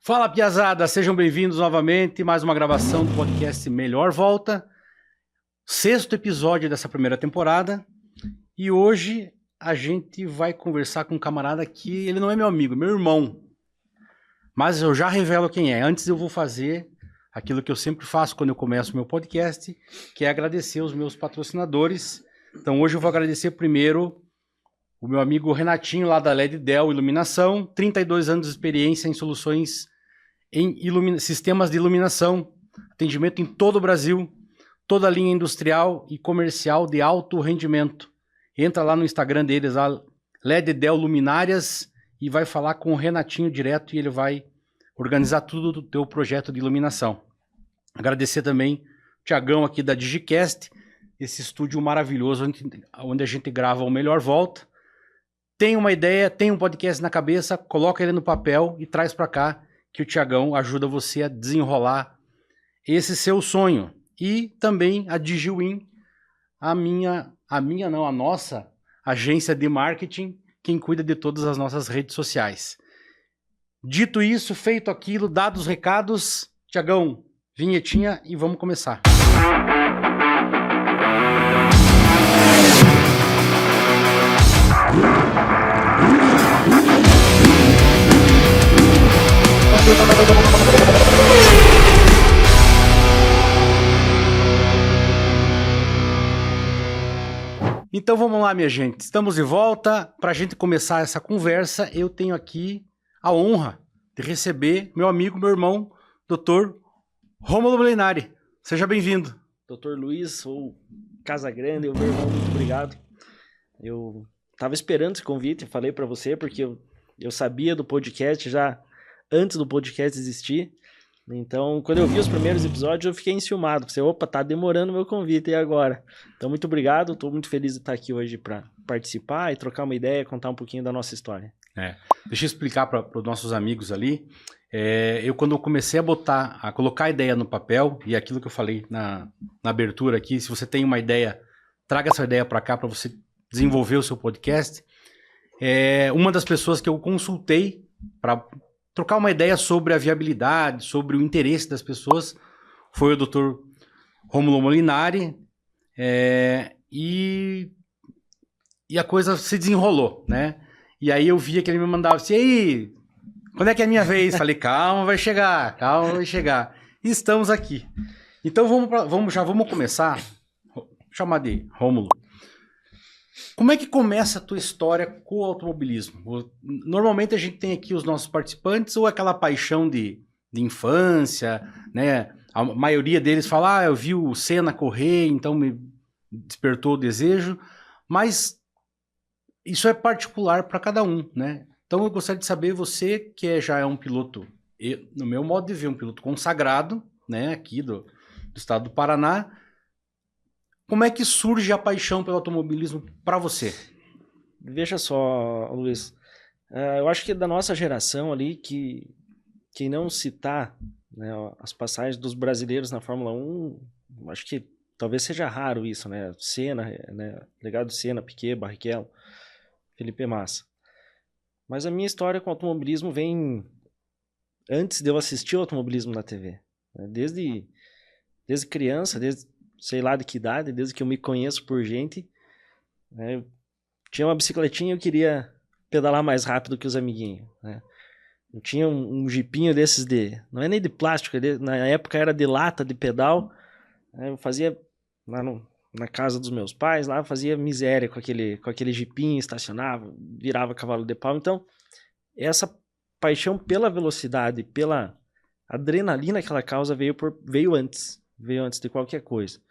Fala, piazada, sejam bem-vindos novamente, mais uma gravação do podcast Melhor Volta, sexto episódio dessa primeira temporada, e hoje a gente vai conversar com um camarada que ele não é meu amigo, é meu irmão, mas eu já revelo quem é. Antes eu vou fazer aquilo que eu sempre faço quando eu começo o meu podcast, que é agradecer os meus patrocinadores. Então hoje eu vou agradecer primeiro o meu amigo Renatinho, lá da LED Del Iluminação, 32 anos de experiência em soluções em sistemas de iluminação, atendimento em todo o Brasil, toda a linha industrial e comercial de alto rendimento. Entra lá no Instagram deles, lá, LED Del Luminárias, e vai falar com o Renatinho direto e ele vai organizar tudo do teu projeto de iluminação. Agradecer também o Thiagão aqui da Digicast, esse estúdio maravilhoso onde a gente grava o Melhor Volta. Tem uma ideia, tem um podcast na cabeça, coloca ele no papel e traz para cá, que o Thiagão ajuda você a desenrolar esse seu sonho. E também a DigiWin, a nossa agência de marketing, quem cuida de todas as nossas redes sociais. Dito isso, feito aquilo, dados os recados, Thiagão, vinhetinha e vamos começar. Então vamos lá, minha gente. Estamos de volta. Para a gente começar essa conversa, eu tenho aqui a honra de receber meu amigo, meu irmão, Dr. Rômulo Molinari. Seja bem-vindo. Dr. Luiz, ou Casagrande, meu irmão, muito obrigado. Eu estava esperando esse convite, falei para você, porque eu sabia do podcast já antes do podcast existir. Então, quando eu vi os primeiros episódios, eu fiquei enciumado. Pensei, opa, tá demorando o meu convite, e agora? Então, muito obrigado. Estou muito feliz de estar aqui hoje para participar e trocar uma ideia, contar um pouquinho da nossa história. Deixa eu explicar para os nossos amigos ali. Quando eu comecei a colocar a ideia no papel, e aquilo que eu falei na abertura aqui, se você tem uma ideia, traga essa ideia para cá para você desenvolver o seu podcast. Uma das pessoas que eu consultei para trocar uma ideia sobre a viabilidade, sobre o interesse das pessoas, foi o Dr. Rômulo Molinari, e a coisa se desenrolou, né? E aí eu via que ele me mandava assim, e aí, quando é que é a minha vez? Falei, calma, vai chegar. E estamos aqui. Então vamos começar, vou chamar de Rômulo. Como é que começa a tua história com o automobilismo? Normalmente a gente tem aqui os nossos participantes, ou aquela paixão de infância, né? A maioria deles fala, eu vi o Senna correr, então me despertou o desejo, mas isso é particular para cada um, né? Então eu gostaria de saber, você que já é um piloto, no meu modo de ver, um piloto consagrado, né, aqui do estado do Paraná, como é que surge a paixão pelo automobilismo para você? Veja só, Luiz, eu acho que da nossa geração ali, que não citar, né, as passagens dos brasileiros na Fórmula 1, acho que talvez seja raro isso, né? Senna, né? Legado Senna, Piquet, Barrichello, Felipe Massa. Mas a minha história com o automobilismo vem antes de eu assistir o automobilismo na TV. Né? Desde criança, desde sei lá de que idade, desde que eu me conheço por gente, né? Eu tinha uma bicicletinha e eu queria pedalar mais rápido que os amiguinhos, né? Eu tinha um jipinho desses não é nem de plástico, na época era de lata de pedal, né? Eu fazia lá na casa dos meus pais, lá eu fazia miséria com aquele jipinho, estacionava, virava cavalo de pau. Então, essa paixão pela velocidade, pela adrenalina que ela causa veio antes de qualquer coisa.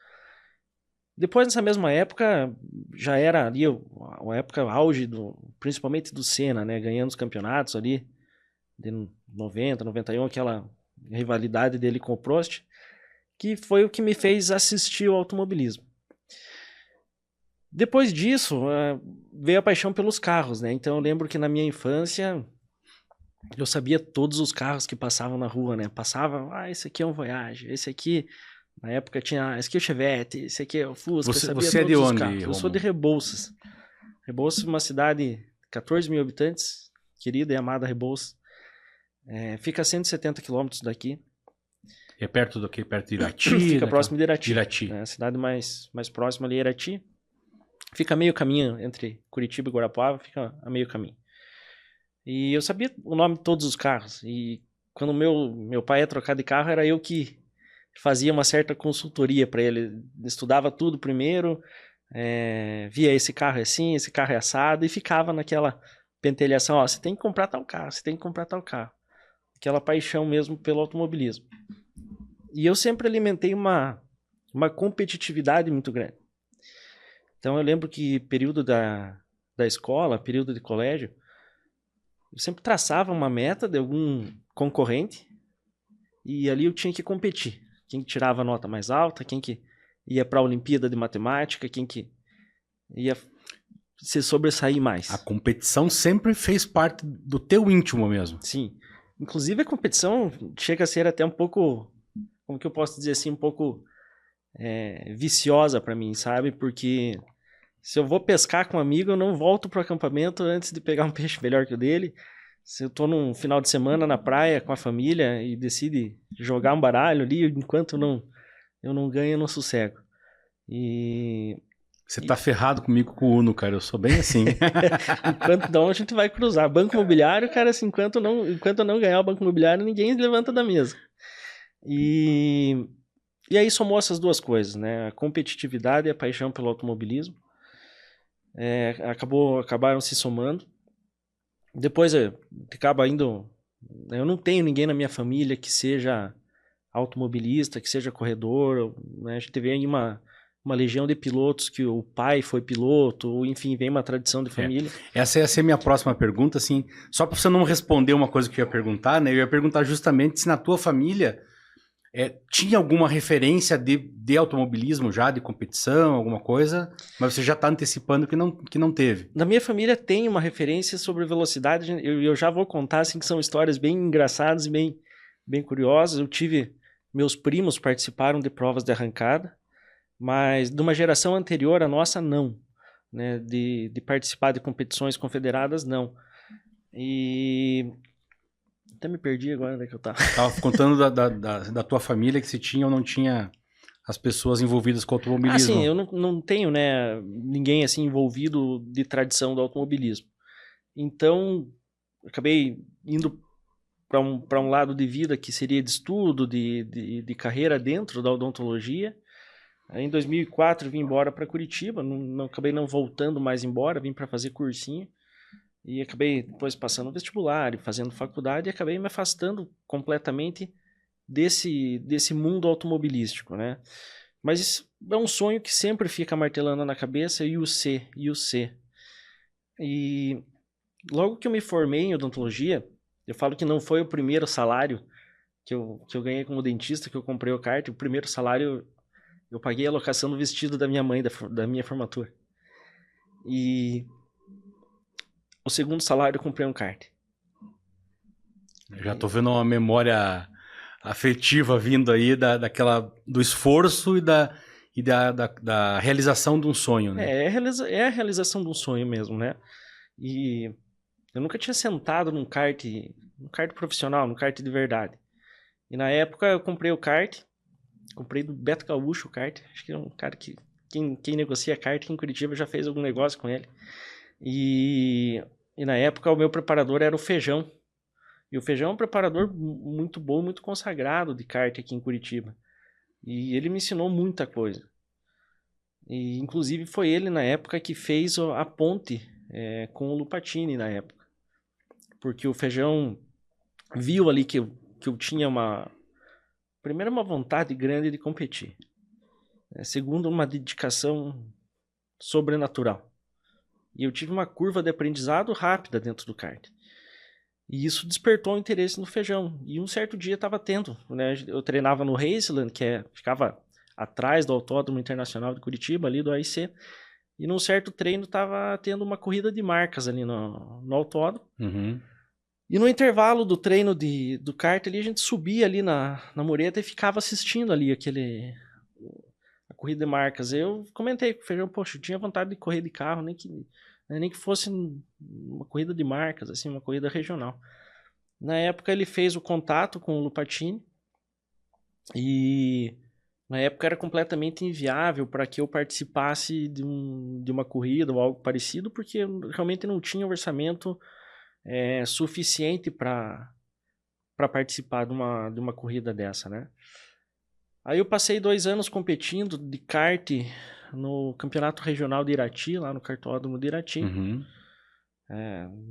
Depois, nessa mesma época, já era ali a época auge, principalmente do Senna, né? Ganhando os campeonatos ali, de 90, 91, aquela rivalidade dele com o Prost, que foi o que me fez assistir ao automobilismo. Depois disso, veio a paixão pelos carros, né? Então eu lembro que na minha infância, eu sabia todos os carros que passavam na rua, né? Passava, esse aqui é um Voyage, esse aqui... Na época tinha, esse aqui é o Chevette, esse aqui é o Fusca, eu sabia você todos é de os onde, carros. Eu sou de Rebouças. Rebouças é uma cidade de 14 mil habitantes, querida e amada Rebouças. Fica a 170 quilômetros daqui. É perto do quê? Perto de Irati? Fica próximo de Irati. Irati. A cidade mais próxima ali é Irati. Fica a meio caminho entre Curitiba e Guarapuava, fica a meio caminho. E eu sabia o nome de todos os carros. E quando meu pai ia trocar de carro, era eu que fazia uma certa consultoria para ele. Estudava tudo primeiro, via esse carro é assim, esse carro é assado, e ficava naquela pentelhação, ó, você tem que comprar tal carro, você tem que comprar tal carro. Aquela paixão mesmo pelo automobilismo. E eu sempre alimentei uma competitividade muito grande. Então eu lembro que período da escola, período de colégio, eu sempre traçava uma meta de algum concorrente e ali eu tinha que competir. Quem que tirava a nota mais alta, quem que ia para a Olimpíada de Matemática, quem que ia se sobressair mais. A competição sempre fez parte do teu íntimo mesmo. Sim. Inclusive a competição chega a ser até um pouco, como que eu posso dizer assim, um pouco viciosa para mim, sabe? Porque se eu vou pescar com um amigo, eu não volto pro acampamento antes de pegar um peixe melhor que o dele. Se eu tô num final de semana na praia com a família e decide jogar um baralho ali, enquanto eu não ganho, eu não sossego. Você tá ferrado comigo com o Uno, cara. Eu sou bem assim. Enquanto não, a gente vai cruzar. Banco imobiliário, cara, assim, enquanto eu não ganhar o banco imobiliário, ninguém levanta da mesa. E aí somou essas duas coisas, né? A competitividade e a paixão pelo automobilismo. Acabaram se somando. Depois acaba indo. Eu não tenho ninguém na minha família que seja automobilista, que seja corredor. Né? A gente vê aí uma legião de pilotos que o pai foi piloto, ou enfim, vem uma tradição de família. Essa ia ser a minha próxima pergunta, assim. Só para você não responder uma coisa que eu ia perguntar, né? Eu ia perguntar justamente se na tua família tinha alguma referência de automobilismo já, de competição, alguma coisa, mas você já está antecipando que não teve. Na minha família tem uma referência sobre velocidade, eu já vou contar, assim, que são histórias bem engraçadas e bem curiosas. Meus primos participaram de provas de arrancada, mas de uma geração anterior à nossa, não. Né? De participar de competições confederadas, não. E até me perdi agora onde é que eu tava. Tava contando da tua família, que se tinha ou não tinha as pessoas envolvidas com o automobilismo. Sim, eu não tenho, né, ninguém assim envolvido de tradição do automobilismo. Então, acabei indo para um lado de vida que seria de estudo, de carreira dentro da odontologia. Aí, em 2004 vim embora para Curitiba, acabei não voltando mais embora, vim para fazer cursinho. E acabei depois passando no vestibular e fazendo faculdade e acabei me afastando completamente desse mundo automobilístico, né? Mas isso é um sonho que sempre fica martelando na cabeça, e o C. E logo que eu me formei em odontologia, eu falo que não foi o primeiro salário que eu ganhei como dentista, que eu comprei o kart. O primeiro salário eu paguei a locação do vestido da minha mãe, da minha formatura. E o segundo salário eu comprei um kart. Já tô vendo uma memória afetiva vindo aí do esforço e da realização de um sonho, né? É a realização de um sonho mesmo, né? E eu nunca tinha sentado num kart profissional, num kart de verdade. E na época eu comprei o kart, comprei do Beto Gaúcho o kart. Acho que é um cara que quem negocia kart aqui em Curitiba já fez algum negócio com ele. E na época o meu preparador era o Feijão. E o Feijão é um preparador muito bom, muito consagrado de kart aqui em Curitiba. E ele me ensinou muita coisa. E inclusive foi ele na época que fez a ponte com o Lupatini na época. Porque o Feijão viu ali que eu tinha primeiro, uma vontade grande de competir. Segundo, uma dedicação sobrenatural. E eu tive uma curva de aprendizado rápida dentro do kart. E isso despertou o interesse no Feijão. E um certo dia estava tendo, né? Eu treinava no Raceland, ficava atrás do Autódromo Internacional de Curitiba, ali do AIC. E num certo treino estava tendo uma corrida de marcas ali no autódromo. Uhum. E no intervalo do treino do kart ali, a gente subia ali na mureta e ficava assistindo ali a corrida de marcas. Eu comentei com o Feijão, poxa, eu tinha vontade de correr de carro, nem que fosse uma corrida de marcas, assim, uma corrida regional. Na época ele fez o contato com o Lupatini e na época era completamente inviável para que eu participasse de uma corrida ou algo parecido, porque eu realmente não tinha orçamento suficiente para participar de uma corrida dessa, né? Aí eu passei 2 anos competindo de kart no Campeonato Regional de Irati, lá no Kartódromo de Irati. Uhum.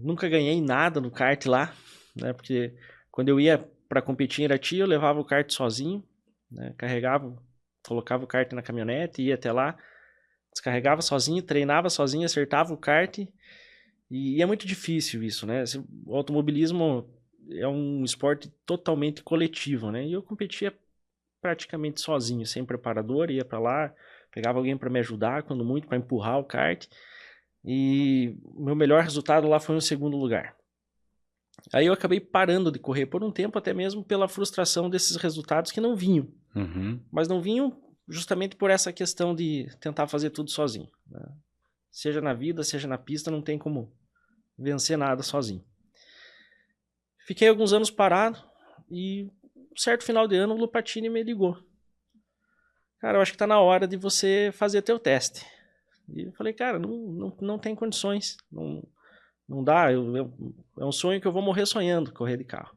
Nunca ganhei nada no kart lá, né? Porque quando eu ia para competir em Irati, eu levava o kart sozinho, né? Carregava, colocava o kart na caminhonete, ia até lá, descarregava sozinho, treinava sozinho, acertava o kart. E é muito difícil isso, né? O automobilismo é um esporte totalmente coletivo, né? E eu competia praticamente sozinho, sem preparador, ia para lá, pegava alguém para me ajudar, quando muito, para empurrar o kart. E o meu melhor resultado lá foi um segundo lugar. Aí eu acabei parando de correr por um tempo, até mesmo pela frustração desses resultados que não vinham. Uhum. Mas não vinham justamente por essa questão de tentar fazer tudo sozinho, né? Seja na vida, seja na pista, não tem como vencer nada sozinho. Fiquei alguns anos parado e certo final de ano o Lupatini me ligou. Cara, eu acho que tá na hora de você fazer teu teste. E eu falei, cara, não tem condições, não dá, é um sonho que eu vou morrer sonhando, correr de carro.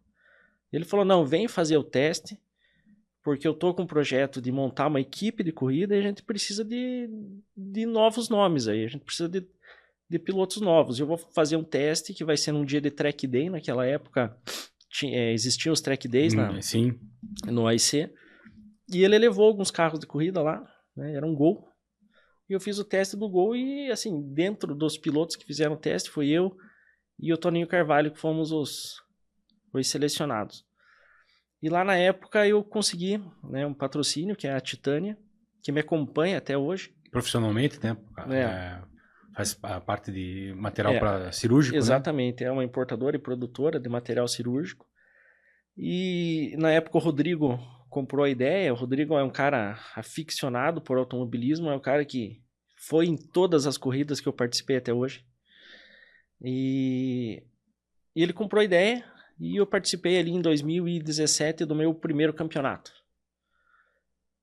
Ele falou, não, vem fazer o teste, porque eu tô com um projeto de montar uma equipe de corrida e a gente precisa de novos nomes aí, a gente precisa de pilotos novos. Eu vou fazer um teste que vai ser num dia de track day, naquela época existiam os track days Sim. no AIC, e ele levou alguns carros de corrida lá, né, era um Gol, e eu fiz o teste do Gol e, assim, dentro dos pilotos que fizeram o teste, foi eu e o Toninho Carvalho, que fomos os selecionados. E lá na época eu consegui, né, um patrocínio, que é a Titânia, que me acompanha até hoje. Profissionalmente, né? Faz parte de material para cirúrgico, exatamente, né? É uma importadora e produtora de material cirúrgico. E na época o Rodrigo comprou a ideia. O Rodrigo é um cara aficionado por automobilismo, é um cara que foi em todas as corridas que eu participei até hoje. E ele comprou a ideia e eu participei ali em 2017 do meu primeiro campeonato.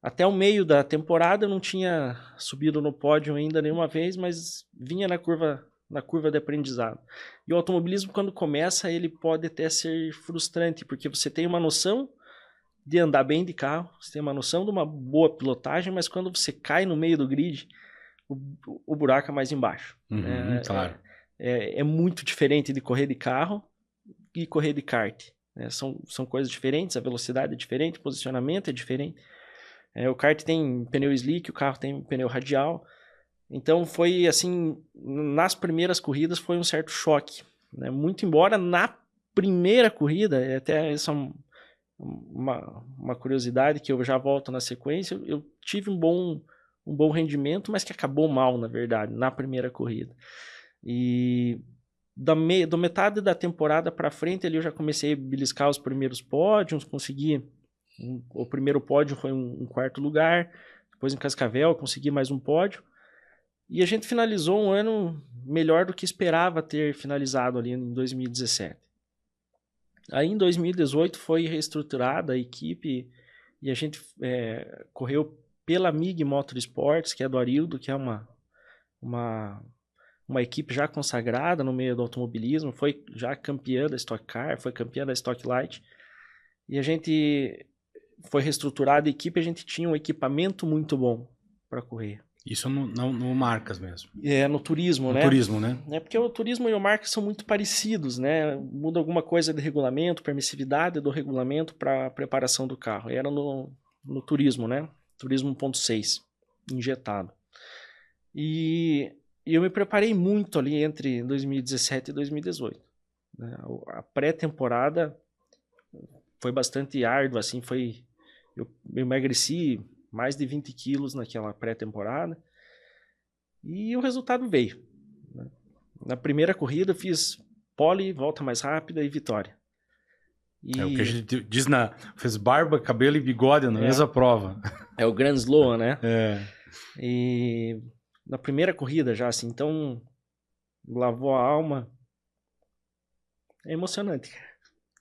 Até o meio da temporada eu não tinha subido no pódio ainda nenhuma vez, mas vinha na curva de aprendizado. E o automobilismo, quando começa, ele pode até ser frustrante, porque você tem uma noção de andar bem de carro, você tem uma noção de uma boa pilotagem, mas quando você cai no meio do grid, o buraco é mais embaixo. Uhum, claro. É muito diferente de correr de carro e correr de kart, né? São coisas diferentes, a velocidade é diferente, o posicionamento é diferente. O kart tem pneu slick, o carro tem pneu radial. Então foi assim, nas primeiras corridas foi um certo choque, né? Muito embora na primeira corrida, até essa é uma curiosidade que eu já volto na sequência, eu tive um bom rendimento, mas que acabou mal, na verdade, na primeira corrida. E da metade da temporada para frente ali eu já comecei a beliscar os primeiros pódios, consegui o primeiro pódio foi um quarto lugar, depois em Cascavel consegui mais um pódio, e a gente finalizou um ano melhor do que esperava ter finalizado ali em 2017. Aí em 2018 foi reestruturada a equipe e a gente correu pela MIG Motorsports, que é do Arildo, que é uma equipe já consagrada no meio do automobilismo, foi já campeã da Stock Car, foi campeã da Stock Light, e a gente foi reestruturada a equipe, a gente tinha um equipamento muito bom para correr. Isso no Marcas mesmo. No turismo, no né? Turismo, né? Porque o turismo e o Marcas são muito parecidos, né? Muda alguma coisa de regulamento, permissividade do regulamento para a preparação do carro. Era no turismo, né? Turismo 1.6, injetado. E eu me preparei muito ali entre 2017 e 2018. Né? A pré-temporada foi bastante árdua, assim, eu emagreci mais de 20 quilos naquela pré-temporada e o resultado veio. Né? Na primeira corrida eu fiz pole, volta mais rápida e vitória. É o que a gente diz fez barba, cabelo e bigode na mesma prova. É o Grand Slow, né? É. E na primeira corrida já, assim, então lavou a alma. É emocionante.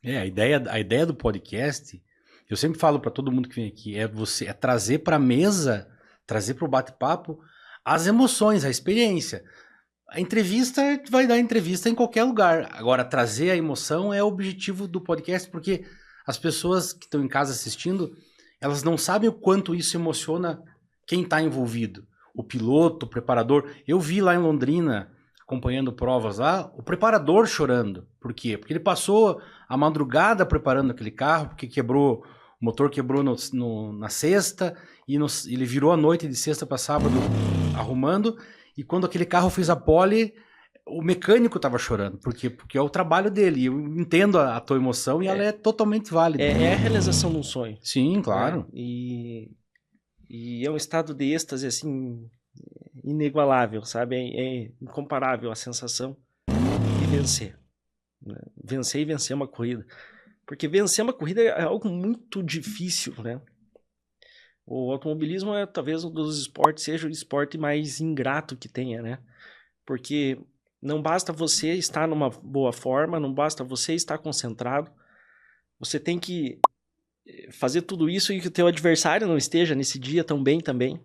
A ideia do podcast, eu sempre falo para todo mundo que vem aqui, é trazer para a mesa, trazer para o bate-papo as emoções, a experiência. A entrevista, vai dar entrevista em qualquer lugar. Agora, trazer a emoção é o objetivo do podcast, porque as pessoas que estão em casa assistindo, elas não sabem o quanto isso emociona quem está envolvido. O piloto, o preparador. Eu vi lá em Londrina, acompanhando provas lá, o preparador chorando. Por quê? Porque ele passou a madrugada preparando aquele carro, porque o motor quebrou na sexta, e ele virou a noite de sexta para sábado arrumando, e quando aquele carro fez a pole, o mecânico estava chorando. Por quê? Porque é o trabalho dele. Eu entendo a tua emoção e ela é totalmente válida. É a realização de um sonho. Sim, claro. E é um estado de êxtase, assim, inigualável, sabe? É incomparável a sensação de vencer. Né? Vencer e vencer uma corrida. Porque vencer uma corrida é algo muito difícil, né? O automobilismo é talvez um dos esportes, seja o esporte mais ingrato que tenha, né? Porque não basta você estar numa boa forma, não basta você estar concentrado, você tem que fazer tudo isso e que o teu adversário não esteja nesse dia tão bem também.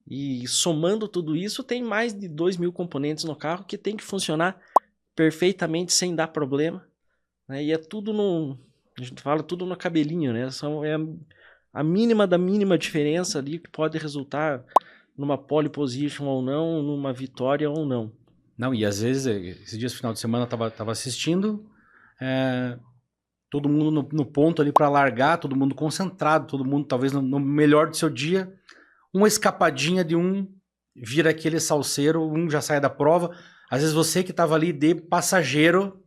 E somando tudo isso, tem mais de 2.000 componentes no carro que tem que funcionar perfeitamente sem dar problema. Né? E é tudo a gente fala tudo no cabelinho, né? É a mínima da mínima diferença ali que pode resultar numa pole position ou não, numa vitória ou não. Não, e às vezes, esses dias, final de semana, eu tava assistindo, todo mundo no ponto ali para largar, todo mundo concentrado, todo mundo talvez no melhor do seu dia, uma escapadinha de um vira aquele salseiro, um já sai da prova. Às vezes você que tava ali de passageiro...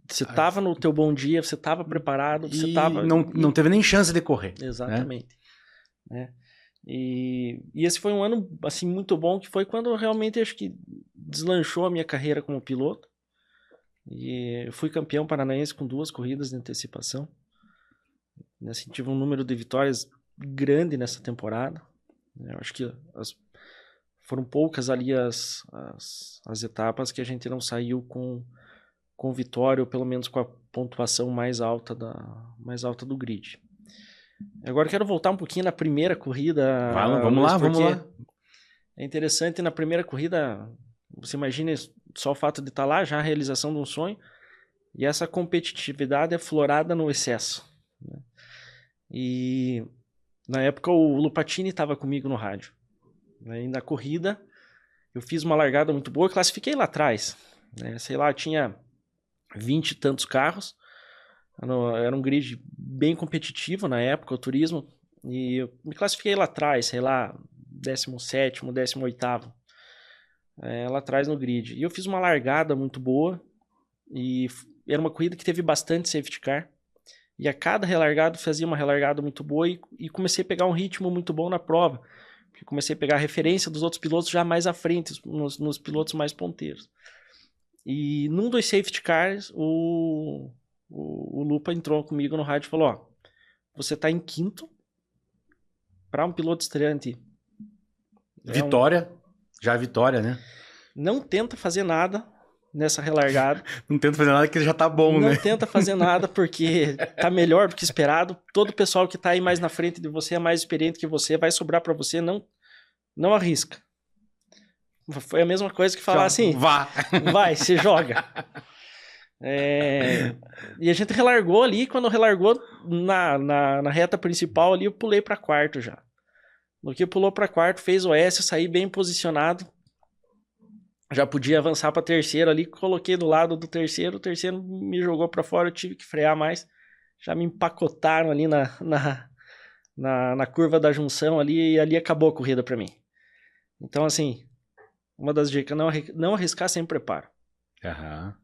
Você tava no teu bom dia, você tava preparado, você tava... Não teve nem chance de correr. Exatamente. Né? E esse foi um ano, assim, muito bom, que foi quando eu realmente, acho que, deslanchou a minha carreira como piloto. E eu fui campeão paranaense com 2 corridas de antecipação. Assim, tive um número de vitórias grande nessa temporada. Eu acho que foram poucas ali as etapas que a gente não saiu com vitória, ou pelo menos com a pontuação mais alta do grid. Agora quero voltar um pouquinho na primeira corrida. Vamos lá. É interessante, na primeira corrida, você imagina só o fato de estar lá, já a realização de um sonho, e essa competitividade é florada no excesso. Né? E na época o Lupatini estava comigo no rádio. Né? E na corrida eu fiz uma largada muito boa, classifiquei lá atrás. Né? Sei lá, tinha 20 e tantos carros. Era um grid bem competitivo na época, o turismo. E eu me classifiquei lá atrás, sei lá, 17º, 18º. Lá atrás no grid. E eu fiz uma largada muito boa. E era uma corrida que teve bastante safety car. E a cada relargado fazia uma relargada muito boa e comecei a pegar um ritmo muito bom na prova. Porque comecei a pegar a referência dos outros pilotos já mais à frente, nos pilotos mais ponteiros. E num dos safety cars, o Lupa entrou comigo no rádio e falou, ó, você tá em 5º para um piloto estreante. Vitória, já é vitória, né? Não tenta fazer nada nessa relargada. Não tenta fazer nada que ele já tá bom, né? Não tenta fazer nada porque tá melhor do que esperado. Todo o pessoal que tá aí mais na frente de você é mais experiente que você, vai sobrar para você, não arrisca. Foi a mesma coisa que falar assim, vai, se joga. E a gente relargou ali, quando relargou na reta principal ali, eu pulei para 4º já. No que pulou para 4º, fez o S, eu saí bem posicionado. Já podia avançar para 3º ali, coloquei do lado do 3º, o 3º me jogou para fora, eu tive que frear mais. Já me empacotaram ali na curva da junção ali, e ali acabou a corrida para mim. Então, assim, uma das dicas, não arriscar sem preparo. Aham.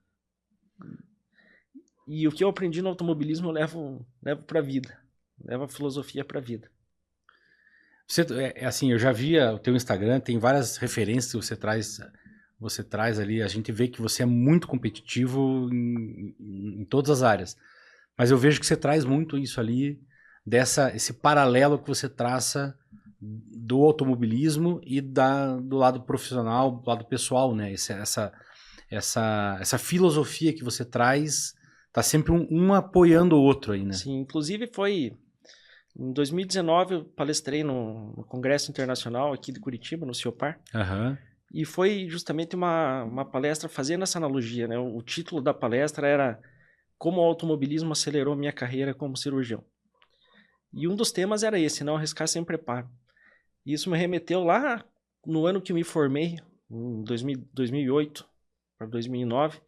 E o que eu aprendi no automobilismo eu levo para a vida. Levo a filosofia para a vida. Assim, eu já via o teu Instagram, tem várias referências que você traz ali. A gente vê que você é muito competitivo em todas as áreas. Mas eu vejo que você traz muito isso ali, esse paralelo que você traça do automobilismo e do lado profissional, do lado pessoal, né? Essa filosofia que você traz tá sempre um apoiando o outro aí, né? Sim, inclusive foi em 2019 eu palestrei no Congresso Internacional aqui de Curitiba, no Ciopar, Aham. e foi justamente uma palestra fazendo essa analogia, né? O título da palestra era Como o automobilismo acelerou minha carreira como cirurgião. E um dos temas era esse, não arriscar sem preparo. E isso me remeteu lá no ano que me formei, em 2008 para 2009,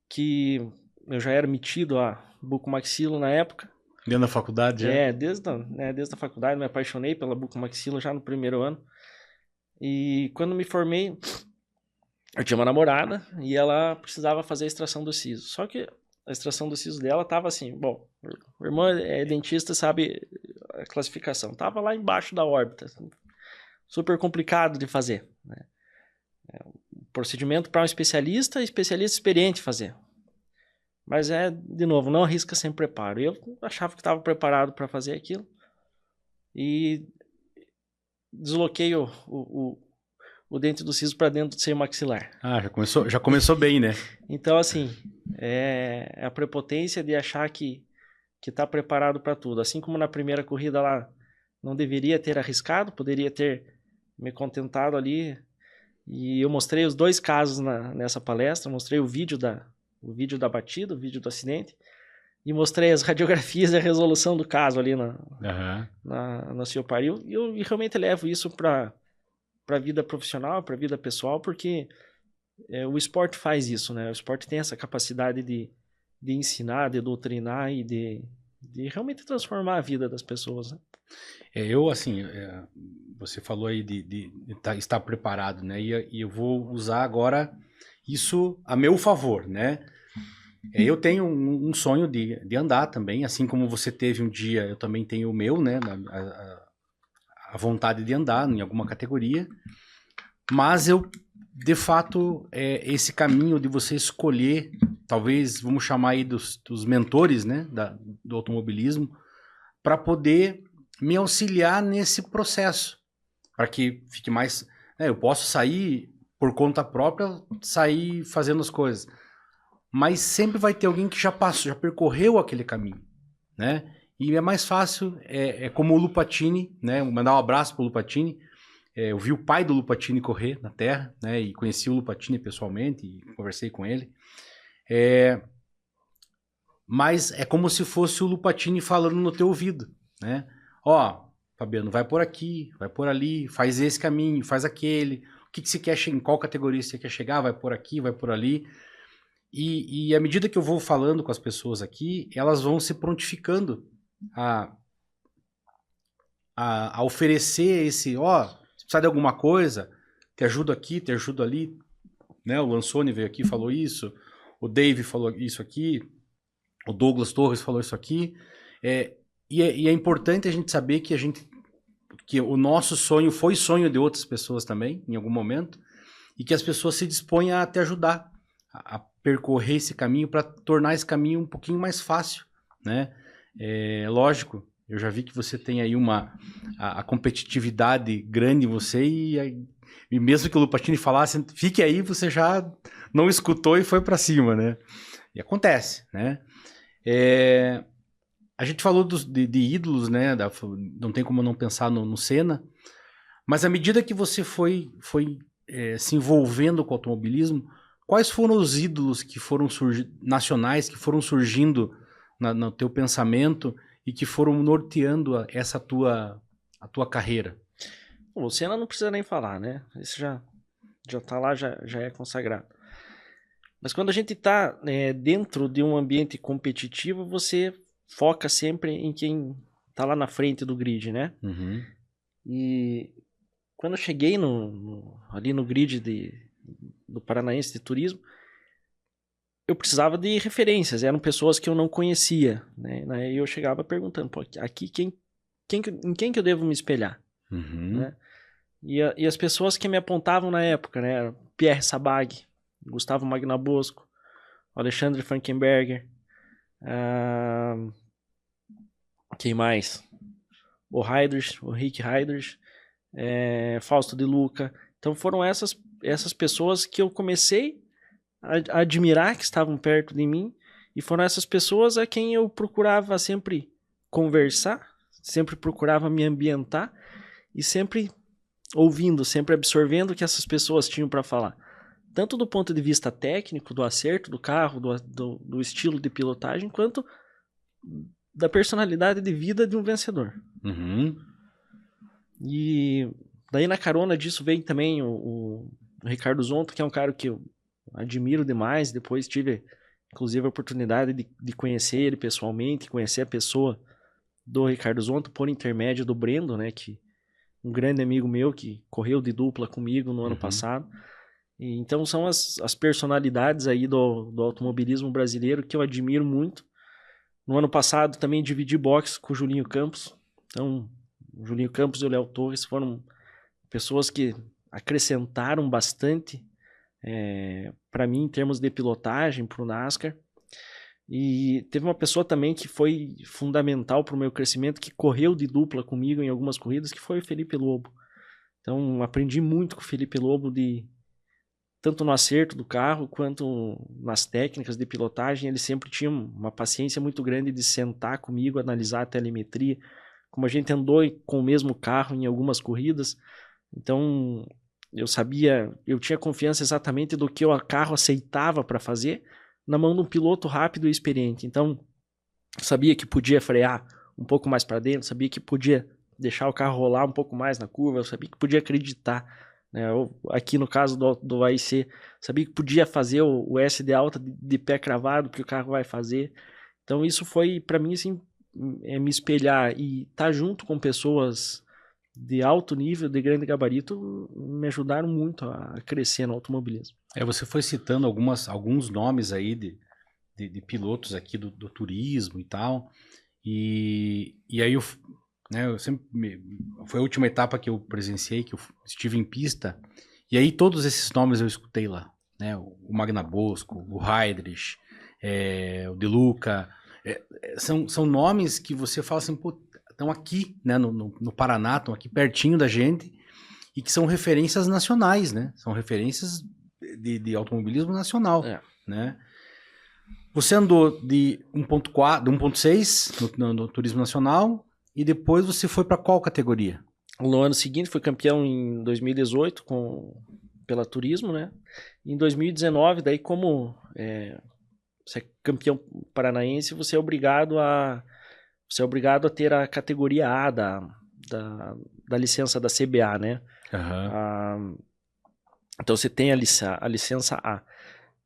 que eu já era metido a bucomaxilo na época. Dentro da faculdade já? Desde a faculdade me apaixonei pela bucomaxilo já no primeiro ano. E quando me formei, eu tinha uma namorada e ela precisava fazer a extração do siso. Só que a extração do siso dela tava assim, bom, o irmão é dentista, sabe a classificação. Tava lá embaixo da órbita. Super complicado de fazer, né? Procedimento para um especialista experiente fazer. Mas de novo, não arrisca sem preparo. Eu achava que estava preparado para fazer aquilo e desloquei o dente do siso para dentro do seio maxilar. Ah, já começou bem, né? Então, assim, é a prepotência de achar que está preparado para tudo. Assim como na primeira corrida lá, não deveria ter arriscado, poderia ter me contentado ali. E eu mostrei os dois casos nessa palestra, mostrei o vídeo da batida, o vídeo do acidente, e mostrei as radiografias e a resolução do caso ali na Ciopar. E eu realmente levo isso para a vida profissional, para a vida pessoal, porque o esporte faz isso, né? O esporte tem essa capacidade de ensinar, de doutrinar e de realmente transformar a vida das pessoas, né? Você falou aí de estar preparado, né? E eu vou usar agora isso a meu favor, né? Eu tenho um sonho de andar também, assim como você teve um dia, eu também tenho o meu, né? A vontade de andar em alguma categoria. Mas de fato, esse caminho de você escolher, talvez, vamos chamar aí dos mentores, né? Do automobilismo, para poder me auxiliar nesse processo, para que fique mais... eu posso sair por conta própria, sair fazendo as coisas, mas sempre vai ter alguém que já passou, já percorreu aquele caminho, né? E é mais fácil, como o Lupatini, né? Vou mandar um abraço para o Lupatini. Eu vi o pai do Lupatini correr na terra, né? E conheci o Lupatini pessoalmente e conversei com ele. Mas é como se fosse o Lupatini falando no teu ouvido, né? Ó, Fabiano, vai por aqui, vai por ali, faz esse caminho, faz aquele. O que você quer, em qual categoria você quer chegar? Vai por aqui, vai por ali. E à medida que eu vou falando com as pessoas aqui, elas vão se prontificando a oferecer esse, se precisar de alguma coisa, te ajudo aqui, te ajudo ali, né? O Lansone veio aqui e falou isso, o Dave falou isso aqui, o Douglas Torres falou isso aqui. E é importante a gente saber que o nosso sonho foi sonho de outras pessoas também, em algum momento, e que as pessoas se dispõem a te ajudar a percorrer esse caminho para tornar esse caminho um pouquinho mais fácil, né? Lógico, eu já vi que você tem aí a competitividade grande em você e mesmo que o Lupatini falasse, fique aí, você já não escutou e foi para cima, né? E acontece, né? A gente falou de ídolos, né? Não tem como não pensar no Senna, mas à medida que você foi se envolvendo com o automobilismo, quais foram os ídolos que foram nacionais, que foram surgindo no teu pensamento e que foram norteando a tua carreira? O Senna não precisa nem falar, né? Isso já tá lá, já é consagrado. Mas quando a gente está dentro de um ambiente competitivo, você foca sempre em quem está lá na frente do grid, né? Uhum. E quando eu cheguei ali no grid do Paranaense de Turismo, eu precisava de referências, eram pessoas que eu não conhecia, né? E eu chegava perguntando, pô, aqui em quem que eu devo me espelhar? Uhum. Né? E as pessoas que me apontavam na época, né? Pierre Sabag, Gustavo Magnabosco, Alexandre Frankenberger, quem mais? O Rick Heydrich, Fausto De Luca. Então foram essas pessoas que eu comecei a admirar, que estavam perto de mim, E foram essas pessoas a quem eu procurava sempre conversar, sempre procurava me ambientar e sempre ouvindo, sempre absorvendo o que essas pessoas tinham para falar. Tanto do ponto de vista técnico, do acerto do carro, do estilo de pilotagem, quanto da personalidade de vida de um vencedor. Uhum. E daí na carona disso veio também o Ricardo Zonta, que é um cara que eu admiro demais. Depois tive, inclusive, a oportunidade de conhecer ele pessoalmente, conhecer a pessoa do Ricardo Zonta por intermédio do Brendo, né, que um grande amigo meu que correu de dupla comigo no ano passado. E, então são as personalidades aí do automobilismo brasileiro que eu admiro muito. No ano passado também dividi box com o Julinho Campos. Então, o Julinho Campos e o Léo Torres foram pessoas que acrescentaram bastante para mim em termos de pilotagem para o NASCAR. E teve uma pessoa também que foi fundamental para o meu crescimento, que correu de dupla comigo em algumas corridas, que foi o Felipe Lobo. Então, aprendi muito com o Felipe Lobo, tanto no acerto do carro, quanto nas técnicas de pilotagem. Ele sempre tinha uma paciência muito grande de sentar comigo, analisar a telemetria, como a gente andou com o mesmo carro em algumas corridas. Então, eu tinha confiança exatamente do que o carro aceitava para fazer, na mão de um piloto rápido e experiente. Então, sabia que podia frear um pouco mais para dentro, sabia que podia deixar o carro rolar um pouco mais na curva, eu sabia que podia acreditar, né? Aqui no caso do AIC, sabia que podia fazer o S de alta de pé cravado, porque o carro vai fazer. Então, isso foi, para mim, assim, me espelhar e estar junto com pessoas de alto nível, de grande gabarito, me ajudaram muito a crescer no automobilismo. Você foi citando alguns nomes aí de pilotos aqui do turismo e tal, e aí eu sempre foi a última etapa que eu presenciei, que eu estive em pista, e aí todos esses nomes eu escutei lá, né? O Magna Bosco, o Heidrich, o De Luca, são nomes que você fala assim, pô, estão aqui, né, no Paraná, estão aqui pertinho da gente, e que são referências nacionais, né? São referências de automobilismo nacional, né? Você andou de 1.4, de 1.6 no Turismo Nacional, e depois você foi para qual categoria? No ano seguinte, fui campeão em 2018 pela Turismo, né? Em 2019, daí como você é campeão paranaense, você é obrigado a ter a categoria A da licença da CBA, né? Então você tem a licença A.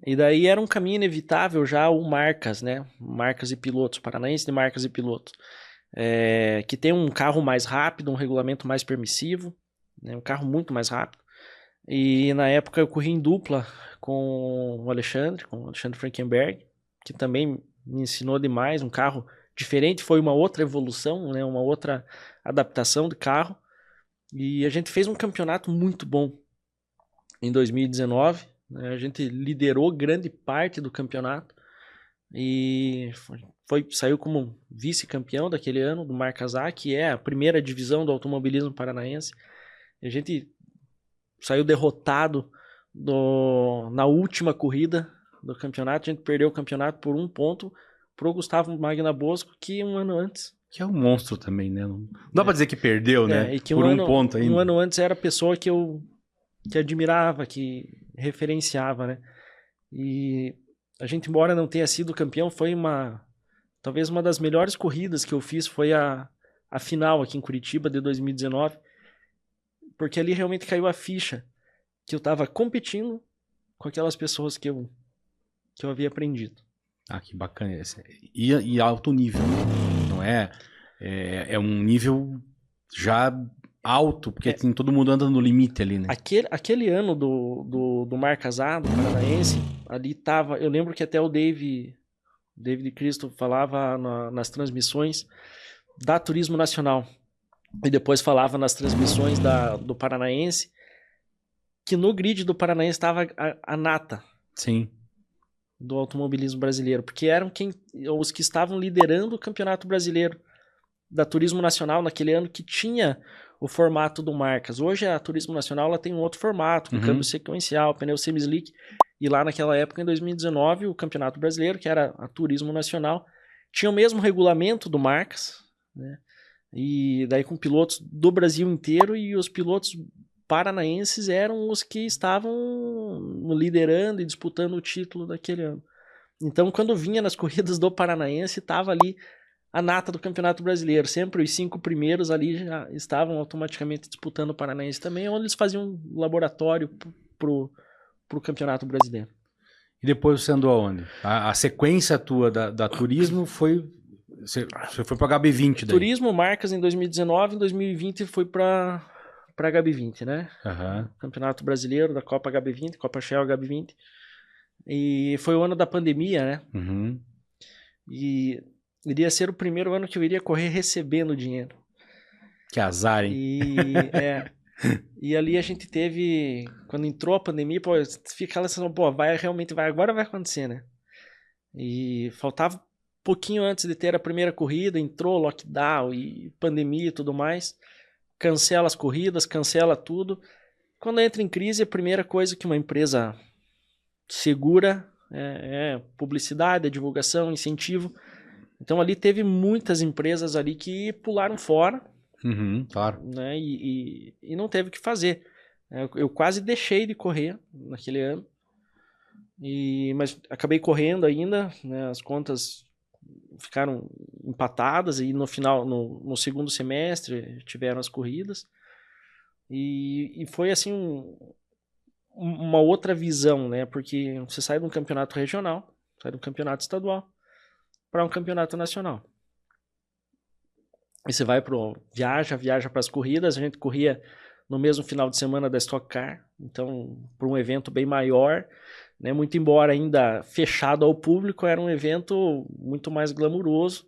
E daí era um caminho inevitável já o Marcas, né? Marcas e Pilotos, Paranaense de Marcas e Pilotos. Que tem um carro mais rápido, um regulamento mais permissivo, né? Um carro muito mais rápido. E na época eu corri em dupla com o Alexandre Frankenberg, que também me ensinou demais, um carro diferente, foi uma outra evolução, né? Uma outra adaptação de carro. E a gente fez um campeonato muito bom em 2019. A gente liderou grande parte do campeonato e saiu como vice-campeão daquele ano do Marcas A, que é a primeira divisão do automobilismo paranaense. A gente saiu derrotado na última corrida do campeonato. A gente perdeu o campeonato por 1 ponto pro Gustavo Magna Bosco, que um ano antes... Que é um monstro também, né? Não dá pra dizer que perdeu, né? E que por 1 ponto ainda. Um ano antes era a pessoa que eu admirava, que referenciava, né? E a gente, embora não tenha sido campeão, foi talvez uma das melhores corridas que eu fiz, foi a final aqui em Curitiba de 2019, porque ali realmente caiu a ficha que eu estava competindo com aquelas pessoas que eu havia aprendido. Ah, que bacana. E alto nível, não é? É um nível já alto, porque tem todo mundo anda no limite ali, né? Aquele ano do Marcas A, do Paranaense, ali tava... Eu lembro que até o David Cristo falava nas transmissões da Turismo Nacional. E depois falava nas transmissões do Paranaense, que no grid do Paranaense estava a nata. Sim. Do automobilismo brasileiro, porque eram os que estavam liderando o Campeonato Brasileiro da Turismo Nacional naquele ano, que tinha o formato do Marcas. Hoje a Turismo Nacional ela tem um outro formato, com câmbio sequencial, pneu semi-slick, E lá naquela época, em 2019, o Campeonato Brasileiro, que era a Turismo Nacional, tinha o mesmo regulamento do Marcas, né? E daí com pilotos do Brasil inteiro, e os pilotos paranaenses eram os que estavam liderando e disputando o título daquele ano. Então, quando vinha nas corridas do Paranaense, estava ali a nata do Campeonato Brasileiro. Sempre os 5 primeiros ali já estavam automaticamente disputando o Paranaense também, onde eles faziam um laboratório pro Campeonato Brasileiro. E depois você andou aonde? A sequência tua da Turismo foi... Você foi para HB20 daí? Turismo, Marcas em 2019, em 2020 foi para HB20, né? Uhum. Campeonato Brasileiro da Copa HB20, Copa Shell HB20. E foi o ano da pandemia, né? Uhum. E iria ser o primeiro ano que eu iria correr recebendo dinheiro. Que azar, hein? E ali a gente teve, quando entrou a pandemia, pô, fica aquela sensação, pô, agora vai acontecer, né? E faltava pouquinho antes de ter a primeira corrida, entrou lockdown e pandemia e tudo mais, cancela as corridas, cancela tudo. Quando entra em crise, a primeira coisa que uma empresa segura é publicidade, divulgação, incentivo. Então ali teve muitas empresas ali que pularam fora, claro. né, e não teve o que fazer. Eu quase deixei de correr naquele ano, mas acabei correndo ainda, né, as contas ficaram empatadas e no final, no segundo semestre, tiveram as corridas. E foi assim uma outra visão, né? Porque você sai de um campeonato regional, sai de um campeonato estadual para um campeonato nacional. E você vai viaja para as corridas. A gente corria no mesmo final de semana da Stock Car, então para um evento bem maior, né? Muito embora ainda fechado ao público, era um evento muito mais glamuroso,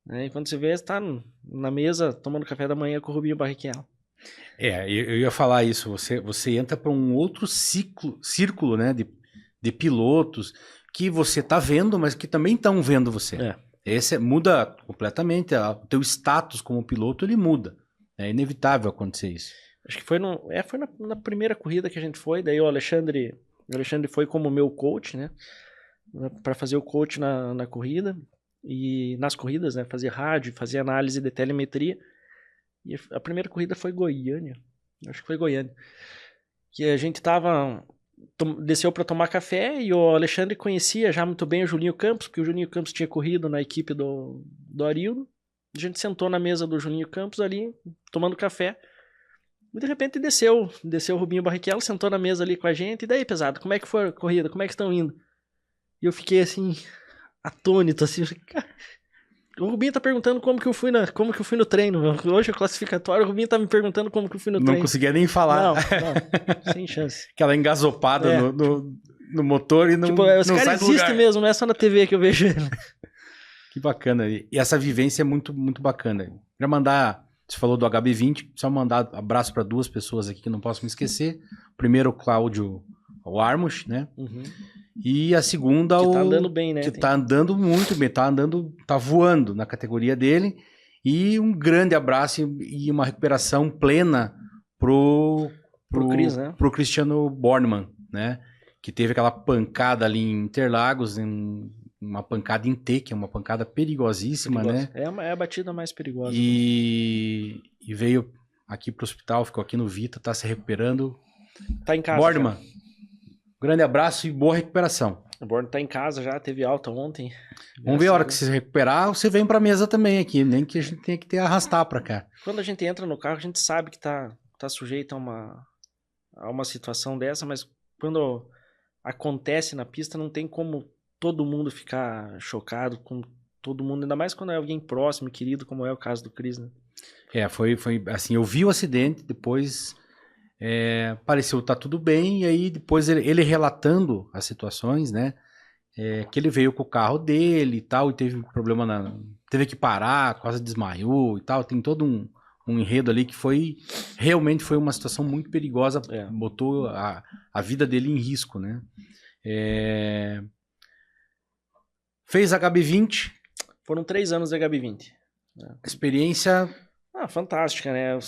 né? E quando você vê, está na mesa tomando café da manhã com o Rubinho Barrichello. Eu ia falar isso, você entra para um outro círculo, né, de pilotos que você tá vendo, mas que também estão vendo você. Muda completamente, o teu status como piloto, ele muda. É inevitável acontecer isso. Acho que foi na primeira corrida que a gente foi, daí o Alexandre foi como meu coach, né, para fazer o coach na corrida, e nas corridas, né, fazer rádio, fazer análise de telemetria. E a primeira corrida foi Goiânia. Acho que foi Goiânia. Que a gente desceu para tomar café e o Alexandre conhecia já muito bem o Julinho Campos, porque o Julinho Campos tinha corrido na equipe do Arildo. A gente sentou na mesa do Julinho Campos ali, tomando café. E de repente desceu o Rubinho Barrichello, sentou na mesa ali com a gente. E daí, pesado, como é que foi a corrida? Como é que estão indo? E eu fiquei assim, atônito, assim, cara. O Rubinho tá perguntando como que eu fui no treino. Hoje é classificatório, o Rubinho tá me perguntando como que eu fui no treino. Não conseguia nem falar. Não, sem chance. Aquela engasopada no motor e não, tipo, os caras existem mesmo, não é só na TV que eu vejo ele. Que bacana. E essa vivência é muito, muito bacana. Queria mandar, você falou do HB20, só mandar abraço para 2 pessoas aqui que não posso me esquecer. Primeiro, o Cláudio Armusch, né? Uhum. E a segunda, que tá andando bem, né? Que tá andando muito bem, tá voando na categoria dele. E um grande abraço e uma recuperação plena pro Chris, né? Pro Cristiano Bornemann, né? Que teve aquela pancada ali em Interlagos, uma pancada em T, que é uma pancada perigosíssima, né? É a batida mais perigosa. E veio aqui pro hospital, ficou aqui no Vita, tá se recuperando. Tá em casa. Bornemann. Grande abraço e boa recuperação. O Borno tá em casa já, teve alta ontem. Vamos ver a hora que você se recuperar, você vem pra mesa também aqui, nem que a gente tenha que arrastar pra cá. Quando a gente entra no carro, a gente sabe que tá sujeito a uma situação dessa, mas quando acontece na pista, não tem como todo mundo ficar chocado com todo mundo, ainda mais quando é alguém próximo, querido, como é o caso do Chris, né? Foi assim, eu vi o acidente, depois... pareceu tá tudo bem, e aí depois ele relatando as situações, né, que ele veio com o carro dele e tal, e teve problema teve que parar, quase desmaiou e tal, tem todo um enredo ali que realmente foi uma situação muito perigosa, botou a vida dele em risco, né. Fez HB20. Foram 3 anos de HB20. Experiência... fantástica, né?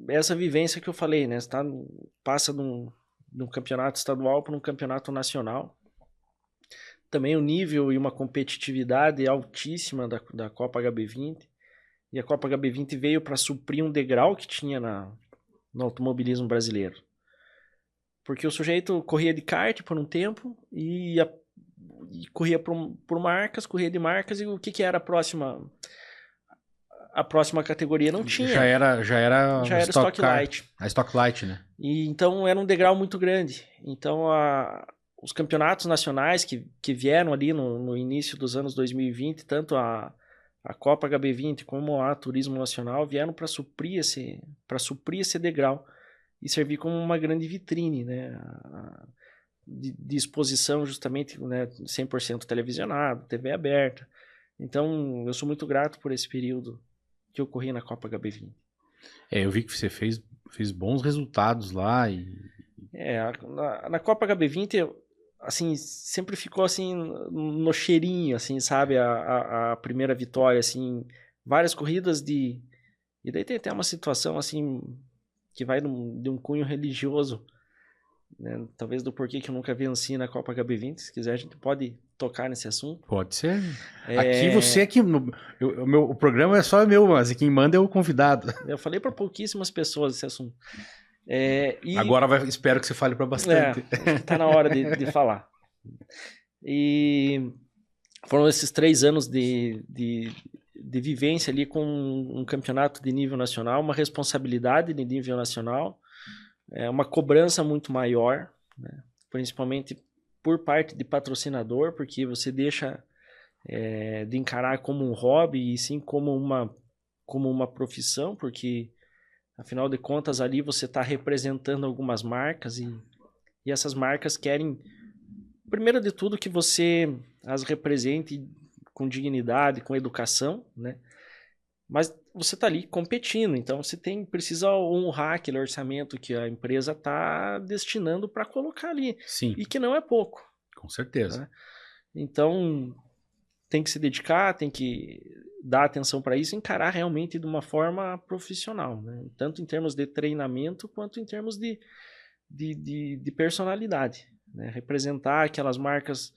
Essa vivência que eu falei, né? Você passa de de um campeonato estadual para um campeonato nacional. Também o nível e uma competitividade altíssima da Copa HB20. E a Copa HB20 veio para suprir um degrau que tinha no automobilismo brasileiro. Porque o sujeito corria de kart por um tempo e corria por marcas, corria de marcas, e o que era a próxima categoria? Não tinha. Já era Stock Light. A Stock Light, né? E então era um degrau muito grande. Então os campeonatos nacionais que vieram ali no início dos anos 2020, tanto a Copa HB20 como a Turismo Nacional, vieram para suprir esse degrau e servir como uma grande vitrine, né? De exposição, justamente, né? 100% televisionado, TV aberta. Então, eu sou muito grato por esse período que eu corri na Copa HB20. Eu vi que você fez bons resultados lá. Na Copa HB20, assim, sempre ficou assim no cheirinho, assim, sabe? A primeira vitória, assim, várias corridas E daí tem até uma situação, assim, que vai de um cunho religioso, né? Talvez do porquê que eu nunca venci na Copa HB20. Se quiser, a gente pode tocar nesse assunto. Pode ser. O programa é só meu, mas quem manda é o convidado. Eu falei para pouquíssimas pessoas esse assunto. Agora espero que você fale para bastante. Tá na hora de falar. E foram esses 3 anos de vivência ali com um campeonato de nível nacional, uma responsabilidade de nível nacional, uma cobrança muito maior, né? Principalmente por parte de patrocinador, porque você deixa de encarar como um hobby e sim como uma profissão, porque afinal de contas ali você está representando algumas marcas e essas marcas querem, primeiro de tudo, que você as represente com dignidade, com educação, né? Mas você está ali competindo, então você precisa honrar aquele orçamento que a empresa está destinando para colocar ali. Sim. E que não é pouco. Com certeza. Né? Então, tem que se dedicar, tem que dar atenção para isso e encarar realmente de uma forma profissional, né? Tanto em termos de treinamento quanto em termos de personalidade, né? Representar aquelas marcas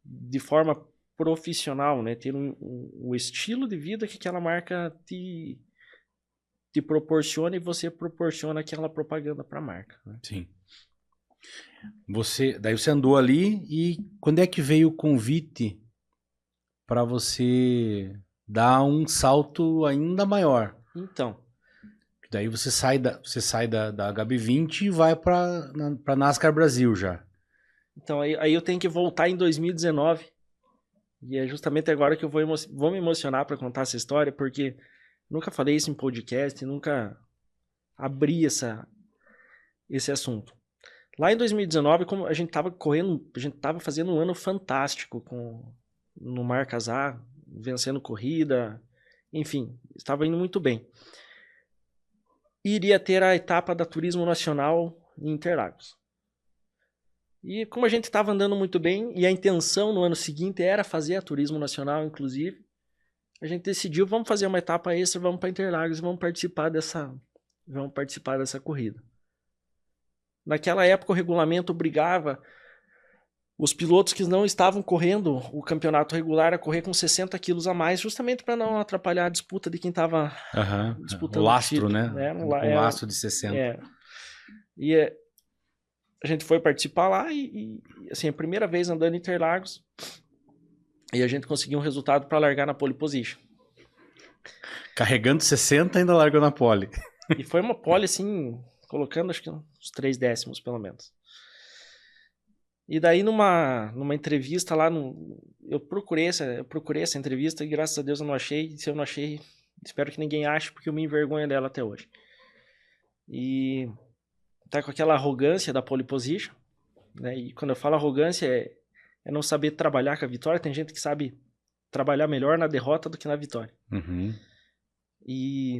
de forma profissional, né? Ter um estilo de vida que aquela marca te proporciona e você proporciona aquela propaganda para a marca, né? Sim. Daí você andou ali, e quando é que veio o convite para você dar um salto ainda maior? Então, daí você sai da HB20 e vai para NASCAR Brasil já. Então aí eu tenho que voltar em 2019. E é justamente agora que eu vou me emocionar para contar essa história, porque nunca falei isso em podcast, nunca abri esse assunto. Lá em 2019, como a gente estava fazendo um ano fantástico no Marcas A, vencendo corrida, enfim, estava indo muito bem. Iria ter a etapa da Turismo Nacional em Interlagos. E como a gente estava andando muito bem, e a intenção no ano seguinte era fazer a Turismo Nacional, inclusive, a gente decidiu, vamos fazer uma etapa extra, vamos para Interlagos e vamos participar dessa corrida. Naquela época o regulamento obrigava os pilotos que não estavam correndo o campeonato regular a correr com 60 quilos a mais, justamente para não atrapalhar a disputa de quem estava disputando o lastro, título, né? Um lastro de 60. A gente foi participar lá e assim, a primeira vez andando em Interlagos, e a gente conseguiu um resultado para largar na pole position. Carregando 60, ainda largou na pole. E foi uma pole, assim, colocando acho que uns 3 décimos, pelo menos. E daí numa entrevista lá, eu procurei essa entrevista e graças a Deus eu não achei. Se eu não achei, espero que ninguém ache, porque eu me envergonho dela até hoje. E tá com aquela arrogância da pole position, né? E quando eu falo arrogância é não saber trabalhar com a vitória. Tem gente que sabe trabalhar melhor na derrota do que na vitória. Uhum. E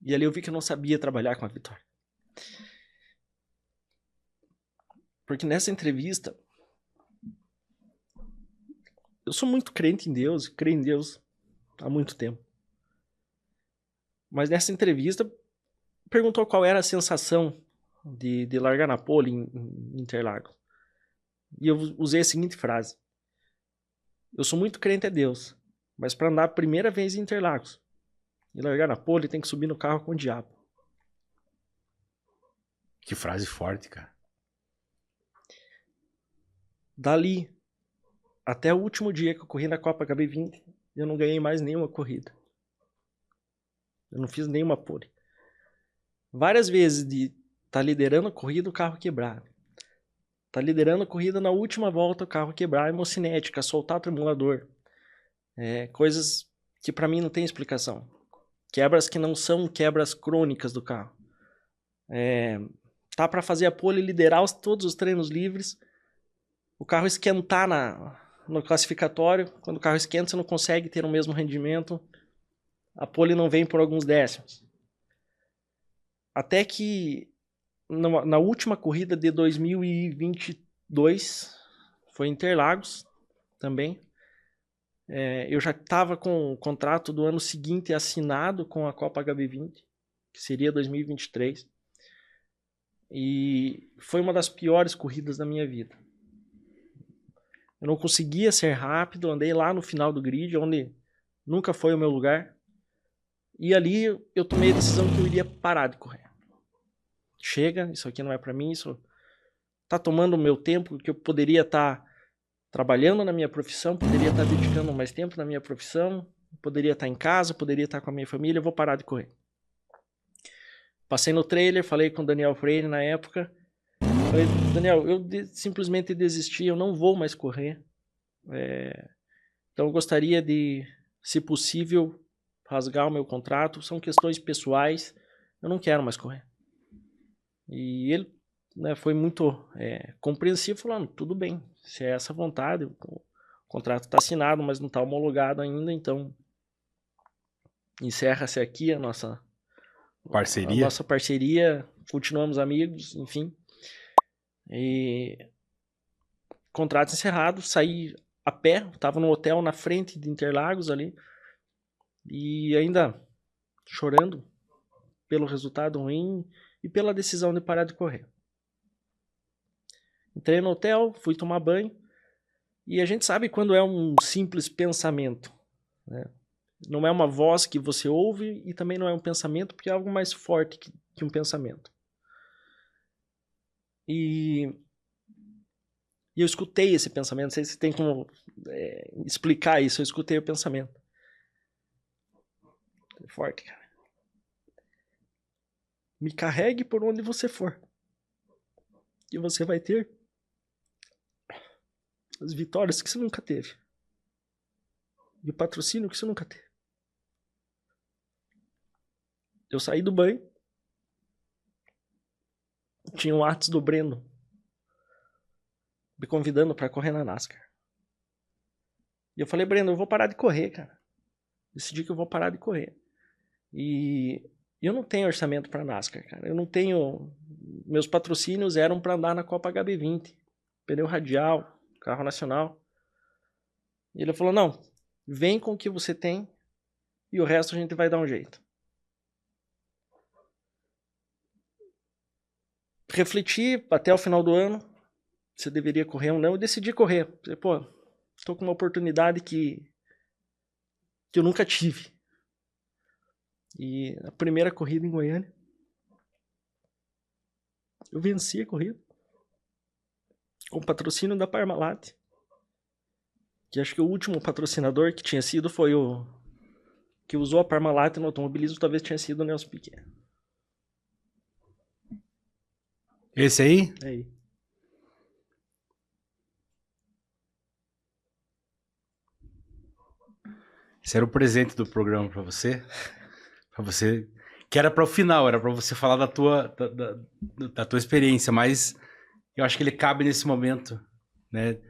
ali eu vi que eu não sabia trabalhar com a vitória. Porque nessa entrevista, eu sou muito crente em Deus, creio em Deus há muito tempo. Mas nessa entrevista, perguntou qual era a sensação de largar na pole em Interlagos. E eu usei a seguinte frase: eu sou muito crente a Deus, mas para andar a primeira vez em Interlagos e largar na pole, tem que subir no carro com o diabo. Que frase forte, cara. Dali até o último dia que eu corri na Copa HB20, eu não ganhei mais nenhuma corrida. Eu não fiz nenhuma pole. Várias vezes de estar liderando a corrida, o carro quebrar. Tá liderando a corrida, na última volta o carro quebrar, hemocinética, soltar o tremulador. Coisas que para mim não tem explicação. Quebras que não são quebras crônicas do carro. Tá para fazer a pole, liderar todos os treinos livres, o carro esquentar no classificatório. Quando o carro esquenta, você não consegue ter o mesmo rendimento. A pole não vem por alguns décimos. Até que na última corrida de 2022, foi em Interlagos também, eu já estava com o contrato do ano seguinte assinado com a Copa HB20, que seria 2023, e foi uma das piores corridas da minha vida. Eu não conseguia ser rápido, andei lá no final do grid, onde nunca foi o meu lugar, e ali eu tomei a decisão que eu iria parar de correr. Chega, isso aqui não é para mim, isso tá tomando o meu tempo, que eu poderia estar trabalhando na minha profissão, poderia estar dedicando mais tempo na minha profissão, poderia estar em casa, poderia estar com a minha família, eu vou parar de correr. Passei no trailer, falei com o Daniel Freire na época, falei: Daniel, eu simplesmente desisti, eu não vou mais correr, então eu gostaria de, se possível, rasgar o meu contrato, são questões pessoais, eu não quero mais correr. E ele, né, foi muito compreensivo, falando: tudo bem, se é essa vontade, o contrato está assinado, mas não está homologado ainda, então encerra-se aqui a nossa parceria, continuamos amigos, enfim. E contrato encerrado, saí a pé, estava no hotel na frente de Interlagos ali, e ainda chorando pelo resultado ruim e pela decisão de parar de correr. Entrei no hotel, fui tomar banho, e a gente sabe quando é um simples pensamento, né? Não é uma voz que você ouve e também não é um pensamento, porque é algo mais forte que um pensamento. E eu escutei esse pensamento, não sei se tem como explicar isso, eu escutei o pensamento. É forte, cara. Me carregue por onde você for, e você vai ter as vitórias que você nunca teve, e o patrocínio que você nunca teve. Eu saí do banho, tinha um WhatsApp do Breno me convidando para correr na NASCAR. E eu falei: Breno, eu vou parar de correr, cara. Decidi que eu vou parar de correr. E eu não tenho orçamento para NASCAR, cara. Eu não tenho. Meus patrocínios eram para andar na Copa HB20, pneu radial, carro nacional. E ele falou: não, vem com o que você tem e o resto a gente vai dar um jeito. Refleti até o final do ano se eu deveria correr ou não, e decidi correr. Falei: pô, estou com uma oportunidade que eu nunca tive. E a primeira corrida em Goiânia, eu venci a corrida com o patrocínio da Parmalat, que acho que o último patrocinador que tinha sido foi o que usou a Parmalat no automobilismo, talvez tinha sido o Nelson Piquet. Esse aí? É aí. Esse era o presente do programa pra você. Pra você. Que era para o final, era para você falar da tua experiência, mas eu acho que ele cabe nesse momento, né?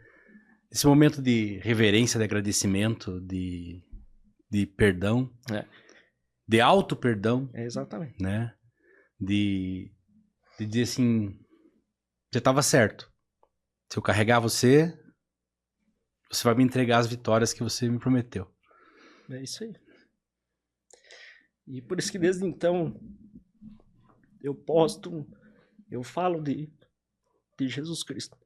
Esse momento de reverência, de agradecimento, de perdão, de auto-perdão, Exatamente. né? De dizer assim, você estava certo. Se eu carregar você, você vai me entregar as vitórias que você me prometeu. É isso aí. E por isso que desde então eu posto, eu falo de Jesus Cristo.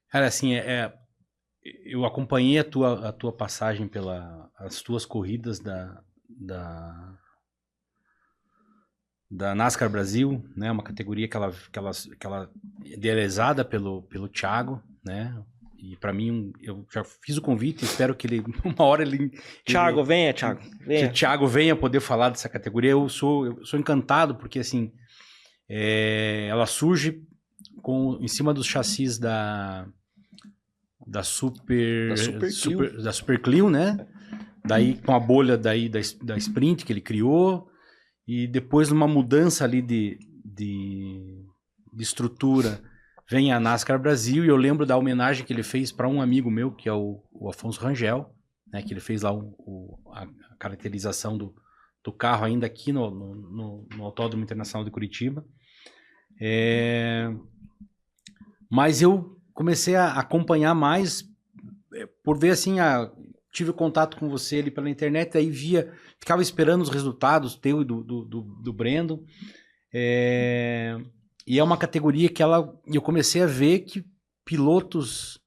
Cara, assim, eu acompanhei a tua passagem as tuas corridas da NASCAR Brasil, né? Uma categoria que ela é idealizada pelo Thiago, né? E para mim, eu já fiz o convite, espero que uma hora Thiago, venha, Thiago. Venha. Que o Thiago venha poder falar dessa categoria. Eu sou encantado, porque assim, ela surge em cima dos chassis da Super Clio, né? Daí com a bolha da Sprint que ele criou, e depois numa mudança ali de estrutura vem a NASCAR Brasil, e eu lembro da homenagem que ele fez para um amigo meu, que é o Afonso Rangel, né? Que ele fez lá a caracterização do carro ainda aqui no Autódromo Internacional de Curitiba. Mas eu comecei a acompanhar mais por ver assim, tive contato com você ali pela internet, aí ficava esperando os resultados teu e do Brendo, e é uma categoria que eu comecei a ver que pilotos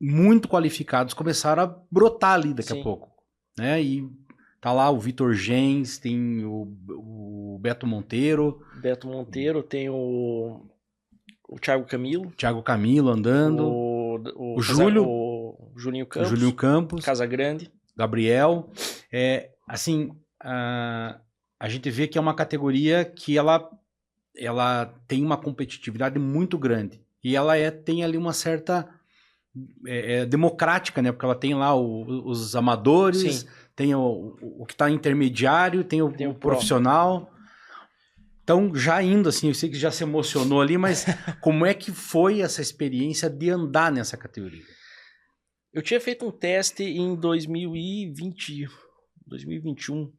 muito qualificados começaram a brotar ali daqui a pouco, né? E tá lá o Vitor Gens, tem o Beto Monteiro. Tem o Thiago Camilo. Thiago Camilo andando. O Júlio. O Julinho Campos. O Julinho Campos. Casagrande. Gabriel. Assim, a gente vê que é uma categoria que ela tem uma competitividade muito grande. E ela tem ali uma certa... democrática, né? Porque ela tem lá os amadores, sim, tem o que está intermediário, tem o profissional. Então, já indo assim, eu sei que já se emocionou ali, mas como é que foi essa experiência de andar nessa categoria? Eu tinha feito um teste em 2021,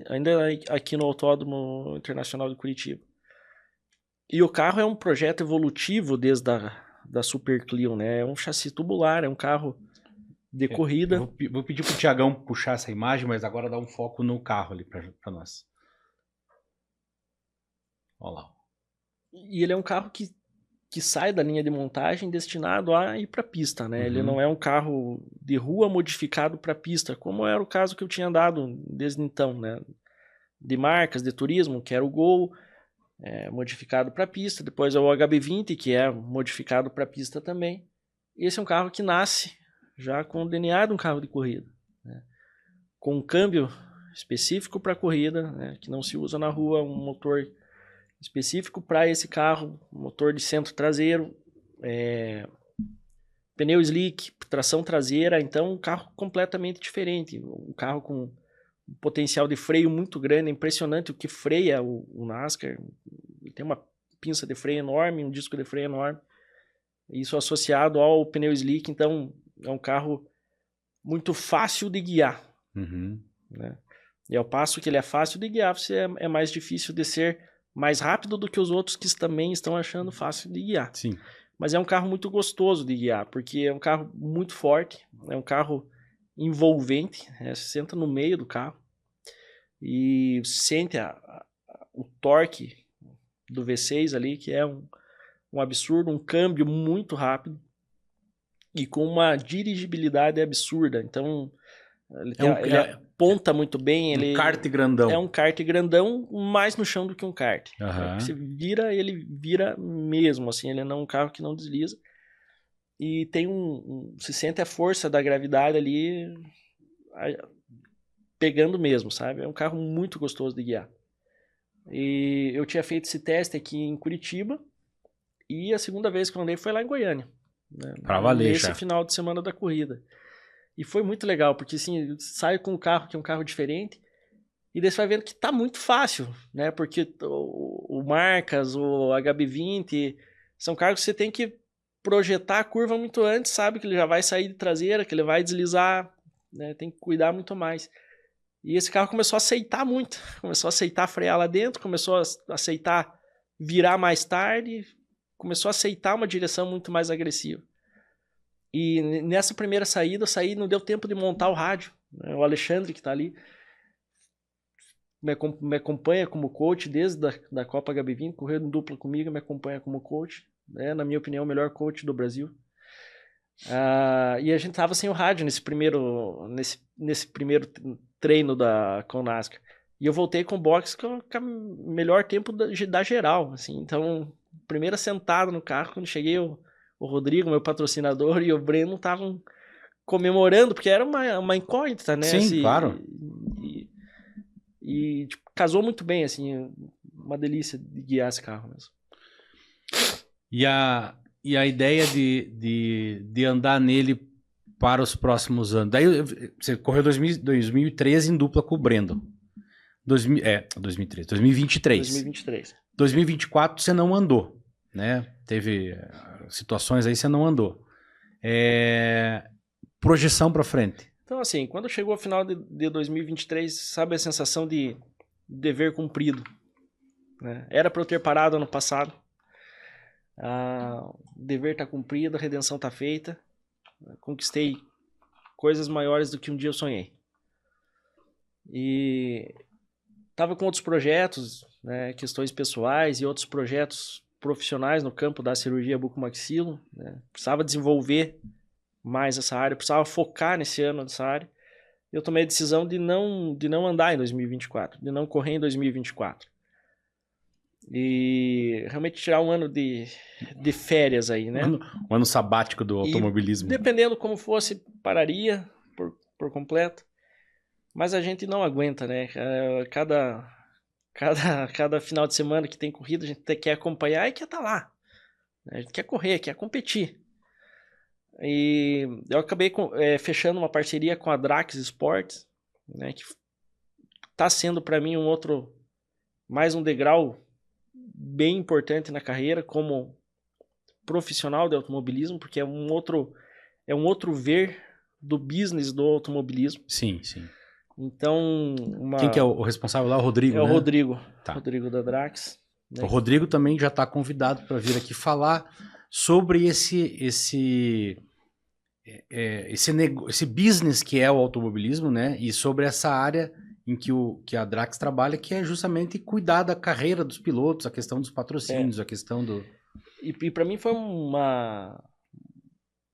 ainda aqui no Autódromo Internacional de Curitiba. E o carro é um projeto evolutivo desde da Super Clio, né? É um chassi tubular, é um carro de corrida. Vou pedir pro Thiagão puxar essa imagem, mas agora dá um foco no carro ali para nós. Olha lá. E ele é um carro que sai da linha de montagem destinado a ir para pista, né? Uhum. Ele não é um carro de rua modificado para pista, como era o caso que eu tinha andado desde então, né? De marcas, de turismo, que era o Gol, modificado para pista. Depois é o HB20, que é modificado para pista também. Esse é um carro que nasce já com o DNA de um carro de corrida, né? Com um câmbio específico para corrida, né? Que não se usa na rua, um motor específico para esse carro, motor de centro traseiro, pneu slick, tração traseira, então um carro completamente diferente, um carro com um potencial de freio muito grande, é impressionante o que freia o NASCAR, ele tem uma pinça de freio enorme, um disco de freio enorme, isso associado ao pneu slick, então é um carro muito fácil de guiar, né? E ao passo que ele é fácil de guiar, é mais difícil de ser mais rápido do que os outros que também estão achando fácil de guiar. Sim. Mas é um carro muito gostoso de guiar, porque é um carro muito forte, é um carro envolvente, você senta no meio do carro e sente o torque do V6 ali, que é um absurdo, um câmbio muito rápido e com uma dirigibilidade absurda. Então, ele aponta muito bem. Um kart grandão. É um kart grandão, mais no chão do que um kart. Uhum. Você vira, ele vira mesmo, assim, ele não é um carro que não desliza. E tem se sente a força da gravidade ali pegando mesmo, sabe? É um carro muito gostoso de guiar. E eu tinha feito esse teste aqui em Curitiba e a segunda vez que eu andei foi lá em Goiânia, né? Pra valer, nesse final de semana da corrida. E foi muito legal, porque assim, sai com um carro que é um carro diferente, e daí você vai vendo que tá muito fácil, né? Porque o Marcas, o HB20, são carros que você tem que projetar a curva muito antes, sabe? Que ele já vai sair de traseira, que ele vai deslizar, né? Tem que cuidar muito mais. E esse carro começou a aceitar muito, começou a aceitar frear lá dentro, começou a aceitar virar mais tarde, começou a aceitar uma direção muito mais agressiva. E nessa primeira saída, não deu tempo de montar o rádio, né? O Alexandre, que tá ali, me acompanha como coach desde da Copa HB20, correu em dupla comigo, me acompanha como coach, né? Na minha opinião, o melhor coach do Brasil. E a gente tava sem o rádio nesse primeiro treino com o NASCAR. E eu voltei com o box com o melhor tempo da geral, assim. Então, primeira sentada no carro, quando cheguei, o Rodrigo, meu patrocinador, e o Breno estavam comemorando, porque era uma incógnita, né? Sim, assim, claro. E tipo, casou muito bem, assim, uma delícia de guiar esse carro mesmo. E a ideia de andar nele para os próximos anos. Daí você correu 2013 em dupla com o Brendo. 2013, 2023. 2023. 2024 você não andou, né? Teve situações aí que você não andou. Projeção para frente. Então, assim, quando chegou ao final de 2023, sabe a sensação de dever cumprido, né? Era para eu ter parado ano passado. O dever está cumprido, a redenção está feita. Conquistei coisas maiores do que um dia eu sonhei. E estava com outros projetos, né, questões pessoais e outros projetos profissionais no campo da cirurgia bucomaxilo, né? Precisava desenvolver mais essa área, precisava focar nesse ano nessa área. Eu tomei a decisão de não andar em 2024, de não correr em 2024. E realmente tirar um ano de férias aí, né? Um ano sabático do automobilismo. E, dependendo como fosse, pararia por completo. Mas a gente não aguenta, né? Cada final de semana que tem corrida, a gente quer acompanhar e quer estar lá. A gente quer correr, quer competir. E eu acabei fechando uma parceria com a Drax Sports, né? Que está sendo para mim mais um degrau bem importante na carreira como profissional de automobilismo, porque é um outro ver do business do automobilismo. Sim, sim. Então, quem que é o responsável lá? O Rodrigo, né? É o Rodrigo. Tá. Rodrigo da Drax. Né? O Rodrigo também já está convidado para vir aqui falar sobre esse business que é o automobilismo, né? E sobre essa área em que a Drax trabalha, que é justamente cuidar da carreira dos pilotos, a questão dos patrocínios, a questão do... E para mim foi uma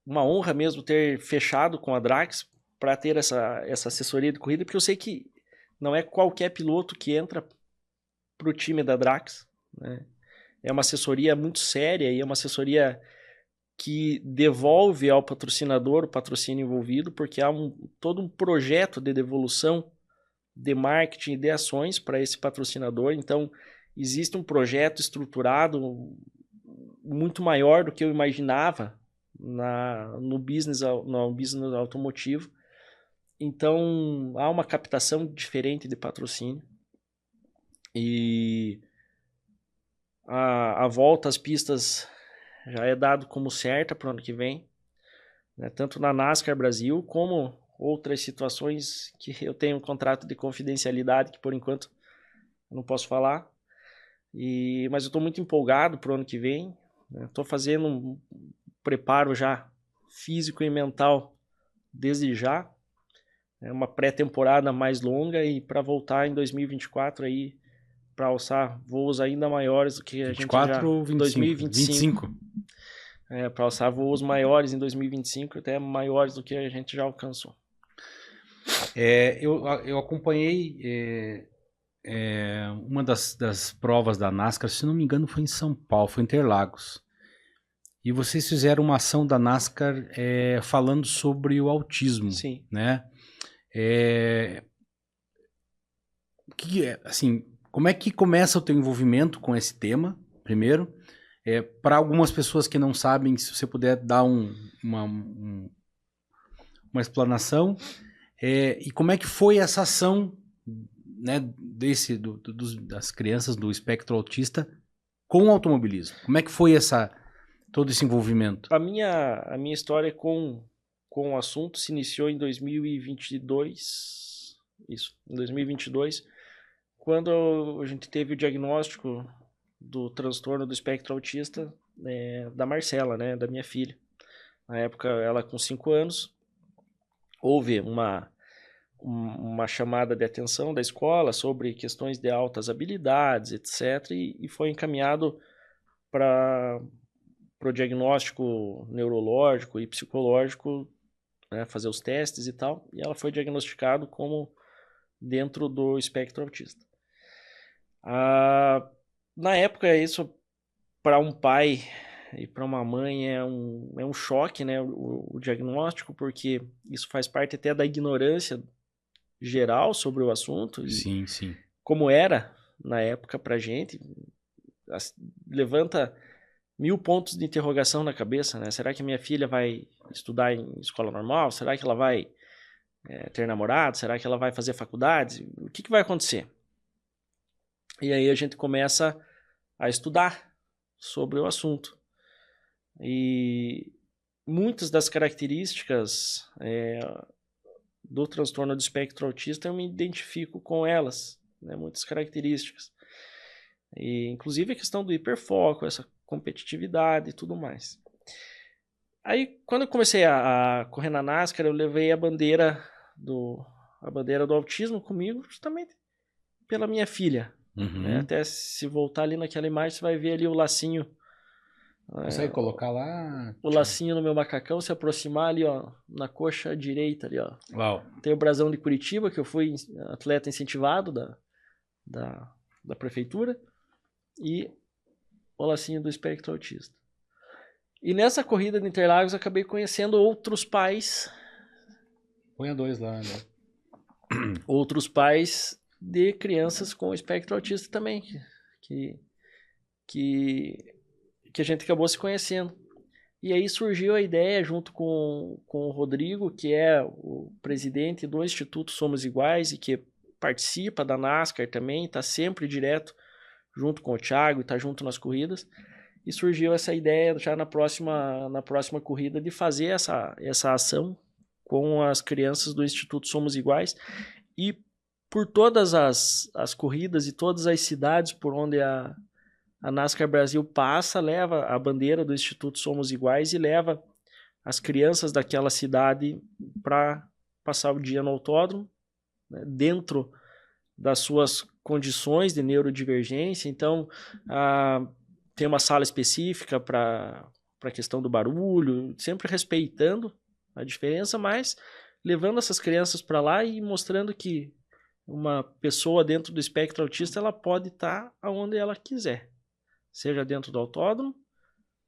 honra mesmo ter fechado com a Drax para ter essa assessoria de corrida, porque eu sei que não é qualquer piloto que entra para o time da Drax, né? É uma assessoria muito séria e é uma assessoria que devolve ao patrocinador o patrocínio envolvido, porque há todo um projeto de devolução de marketing e de ações para esse patrocinador. Então, existe um projeto estruturado muito maior do que eu imaginava no business automotivo. Então, há uma captação diferente de patrocínio. E a volta às pistas já é dado como certa para o ano que vem, né? Tanto na NASCAR Brasil, como outras situações que eu tenho um contrato de confidencialidade que por enquanto eu não posso falar. Mas eu estou muito empolgado para o ano que vem. Estou fazendo um preparo já físico e mental desde já. É uma pré-temporada mais longa e para voltar em 2024 aí para alçar voos ainda maiores do que a 24 gente já... ou 25? 2025. Para alçar voos maiores em 2025, até maiores do que a gente já alcançou. Eu acompanhei uma das provas da NASCAR, se não me engano foi em São Paulo, foi em Interlagos. E vocês fizeram uma ação da NASCAR falando sobre o autismo. Sim. Né? Assim, como é que começa o teu envolvimento com esse tema, primeiro? Para algumas pessoas que não sabem, se você puder dar uma explanação. E como é que foi essa ação, né, das crianças do espectro autista com o automobilismo? Como é que foi todo esse envolvimento? A minha história com o assunto se iniciou em 2022. Isso, em 2022, quando a gente teve o diagnóstico do transtorno do espectro autista da Marcela, né, da minha filha. Na época, ela com 5 anos, houve uma chamada de atenção da escola sobre questões de altas habilidades, etc. E foi encaminhado para o diagnóstico neurológico e psicológico, né, fazer os testes e tal. E ela foi diagnosticado como dentro do espectro autista. Na época, isso para um pai e para uma mãe é um choque, né, o diagnóstico, porque isso faz parte até da ignorância geral sobre o assunto. Sim, sim. Como era na época para gente, levanta 1000 pontos de interrogação na cabeça, né? Será que minha filha vai estudar em escola normal? Será que ela vai ter namorado? Será que ela vai fazer faculdade? O que vai acontecer? E aí a gente começa a estudar sobre o assunto. E muitas das características do transtorno do espectro autista eu me identifico com elas, né? Muitas características. E, inclusive a questão do hiperfoco, essa competitividade e tudo mais. Aí, quando eu comecei a correr na NASCAR, eu levei a bandeira do autismo comigo, justamente pela minha filha. Uhum. Né? Até se voltar ali naquela imagem, você vai ver ali o lacinho. Consegue colocar lá? O lacinho no meu macacão, se aproximar ali, ó, na coxa direita ali, ó. Uau. Tem o brasão de Curitiba, que eu fui atleta incentivado da prefeitura. E o lacinho do espectro autista. E nessa corrida de Interlagos eu acabei conhecendo outros pais. Põe 2 lá, né? Outros pais de crianças com espectro autista também. Que a gente acabou se conhecendo. E aí surgiu a ideia, junto com o Rodrigo, que é o presidente do Instituto Somos Iguais e que participa da NASCAR também, está sempre direto junto com o Thiago e está junto nas corridas. E surgiu essa ideia já na próxima corrida de fazer essa ação com as crianças do Instituto Somos Iguais. E por todas as corridas e todas as cidades por onde a NASCAR Brasil passa, leva a bandeira do Instituto Somos Iguais e leva as crianças daquela cidade para passar o dia no autódromo, né, dentro das suas condições de neurodivergência. Então, tem uma sala específica para a questão do barulho, sempre respeitando a diferença, mas levando essas crianças para lá e mostrando que uma pessoa dentro do espectro autista ela pode estar onde ela quiser, seja dentro do autódromo,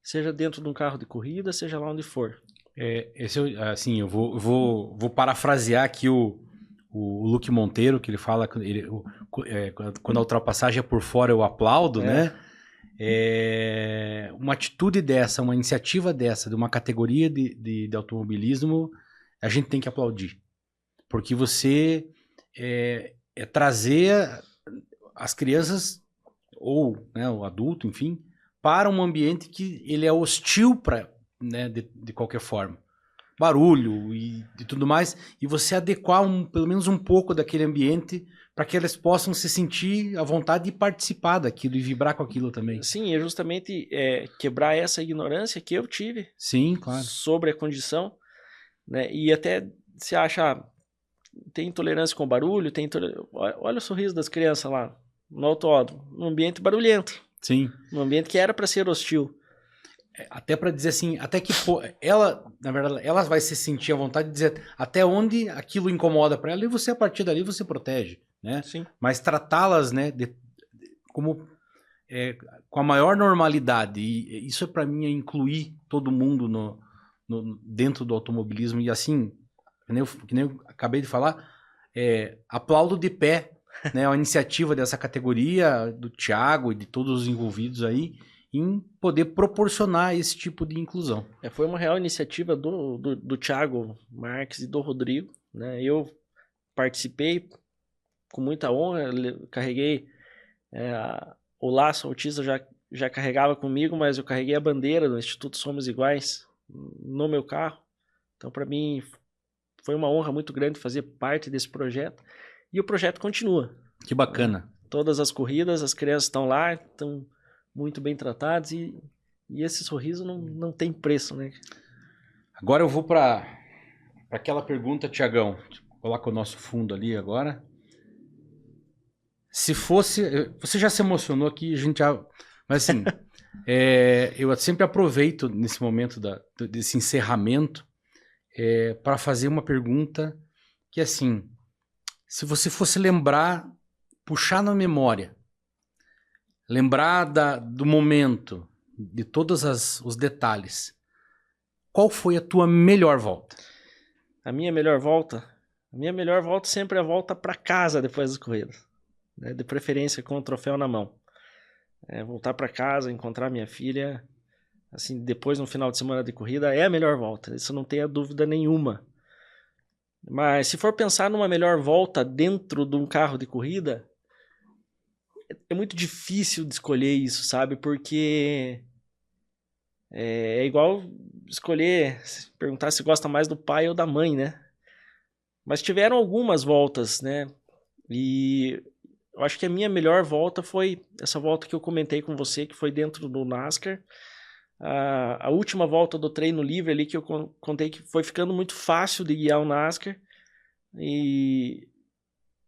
seja dentro de um carro de corrida, seja lá onde for. Assim, eu vou parafrasear aqui o Luque Monteiro, que ele fala que quando a ultrapassagem é por fora eu aplaudo, né? Uma atitude dessa, uma iniciativa dessa, de uma categoria de automobilismo, a gente tem que aplaudir. Porque você trazer as crianças, ou né, o adulto, enfim, para um ambiente que ele é hostil para, né, de qualquer forma. Barulho e tudo mais, e você adequar pelo menos um pouco daquele ambiente para que eles possam se sentir à vontade de participar daquilo e vibrar com aquilo também. Sim, é justamente quebrar essa ignorância que eu tive. Sim, claro. Sobre a condição, né? E até se acha, tem intolerância com barulho, olha o sorriso das crianças lá no autódromo, num ambiente barulhento. Sim. Num ambiente que era para ser hostil. Até para dizer assim, até que ela, na verdade, ela vai se sentir à vontade de dizer até onde aquilo incomoda para ela e você, a partir dali, você protege, né? Sim. Mas tratá-las, né, como com a maior normalidade, e isso para mim é incluir todo mundo dentro do automobilismo, e assim, que nem eu acabei de falar, aplaudo de pé, né, a iniciativa dessa categoria, do Thiago e de todos os envolvidos aí, em poder proporcionar esse tipo de inclusão. Foi uma real iniciativa do Thiago Marques e do Rodrigo, né? Eu participei com muita honra, carreguei o laço autista já carregava comigo, mas eu carreguei a bandeira do Instituto Somos Iguais no meu carro. Então, para mim, foi uma honra muito grande fazer parte desse projeto. E o projeto continua. Que bacana. Todas as corridas, as crianças estão lá, estão muito bem tratados e esse sorriso não tem preço, né? Agora eu vou para aquela pergunta, Tiagão. coloca o nosso fundo ali agora. Se fosse... Você já se emocionou aqui, a gente já... Mas assim, eu sempre aproveito nesse momento desse encerramento para fazer uma pergunta que, assim, se você fosse lembrar, puxar na memória, lembrar do momento, de todos os detalhes, qual foi a tua melhor volta? A minha melhor volta? A minha melhor volta sempre é a volta para casa depois das corridas, né? De preferência com o troféu na mão. Voltar para casa, encontrar minha filha, assim, depois no final de semana de corrida, é a melhor volta, isso não tenha dúvida nenhuma. Mas se for pensar numa melhor volta dentro de um carro de corrida, é muito difícil de escolher isso, sabe? Porque é igual escolher, perguntar se gosta mais do pai ou da mãe, né? Mas tiveram algumas voltas, né? E eu acho que a minha melhor volta foi essa volta que eu comentei com você, que foi dentro do NASCAR. A última volta do treino livre ali, que eu contei que foi ficando muito fácil de guiar o NASCAR. E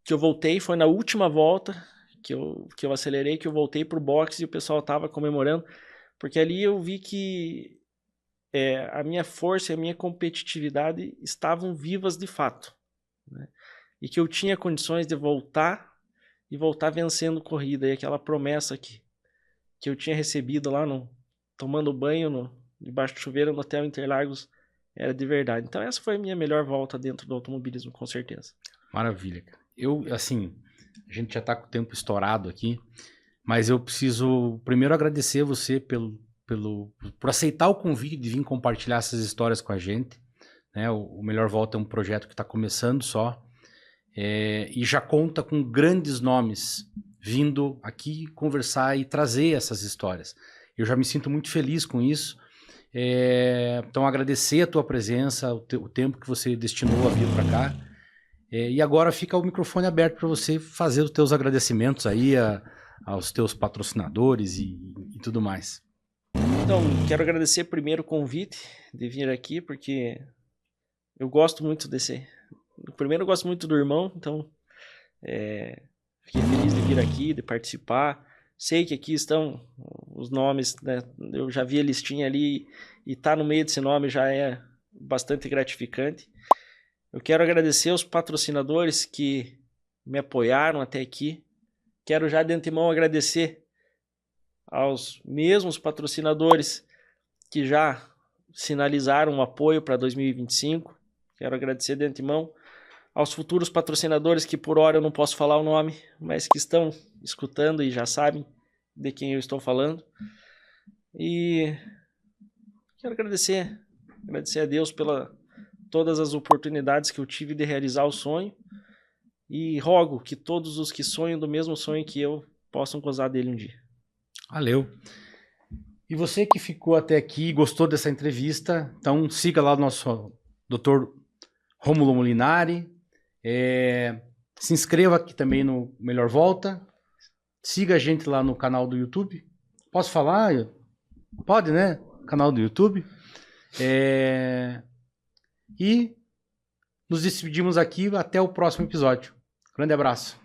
que eu voltei, foi na última volta que eu acelerei, que eu voltei pro box e o pessoal tava comemorando. Porque ali eu vi que a minha força e a minha competitividade estavam vivas de fato, né? E que eu tinha condições de voltar e voltar vencendo corrida. E aquela promessa que eu tinha recebido lá tomando banho debaixo do chuveiro no Hotel Interlagos era de verdade. Então essa foi a minha melhor volta dentro do automobilismo, com certeza. Maravilha, cara. Assim, a gente já tá com o tempo estourado aqui, mas eu preciso primeiro agradecer você por aceitar o convite de vir compartilhar essas histórias com a gente, né? O Melhor Volta é um projeto que está começando só, e já conta com grandes nomes vindo aqui conversar e trazer essas histórias. Eu já me sinto muito feliz com isso. Então agradecer a tua presença, o tempo que você destinou a vir para cá. E agora fica o microfone aberto para você fazer os teus agradecimentos aí aos teus patrocinadores e tudo mais. Então, quero agradecer primeiro o convite de vir aqui, porque eu gosto muito Primeiro, eu gosto muito do irmão, então fiquei feliz de vir aqui, de participar. Sei que aqui estão os nomes, né? Eu já vi a listinha ali e tá no meio desse nome já é bastante gratificante. Eu quero agradecer aos patrocinadores que me apoiaram até aqui. Quero já de antemão agradecer aos mesmos patrocinadores que já sinalizaram o apoio para 2025. Quero agradecer de antemão aos futuros patrocinadores que por hora eu não posso falar o nome, mas que estão escutando e já sabem de quem eu estou falando. E quero agradecer a Deus pela todas as oportunidades que eu tive de realizar o sonho, e rogo que todos os que sonham do mesmo sonho que eu possam gozar dele um dia. Valeu. E você que ficou até aqui e gostou dessa entrevista, então siga lá o nosso Dr. Rômulo Molinari, se inscreva aqui também no Melhor Volta, siga a gente lá no canal do YouTube. Posso falar? Pode, né? Canal do YouTube. E nos despedimos aqui até o próximo episódio. Grande abraço.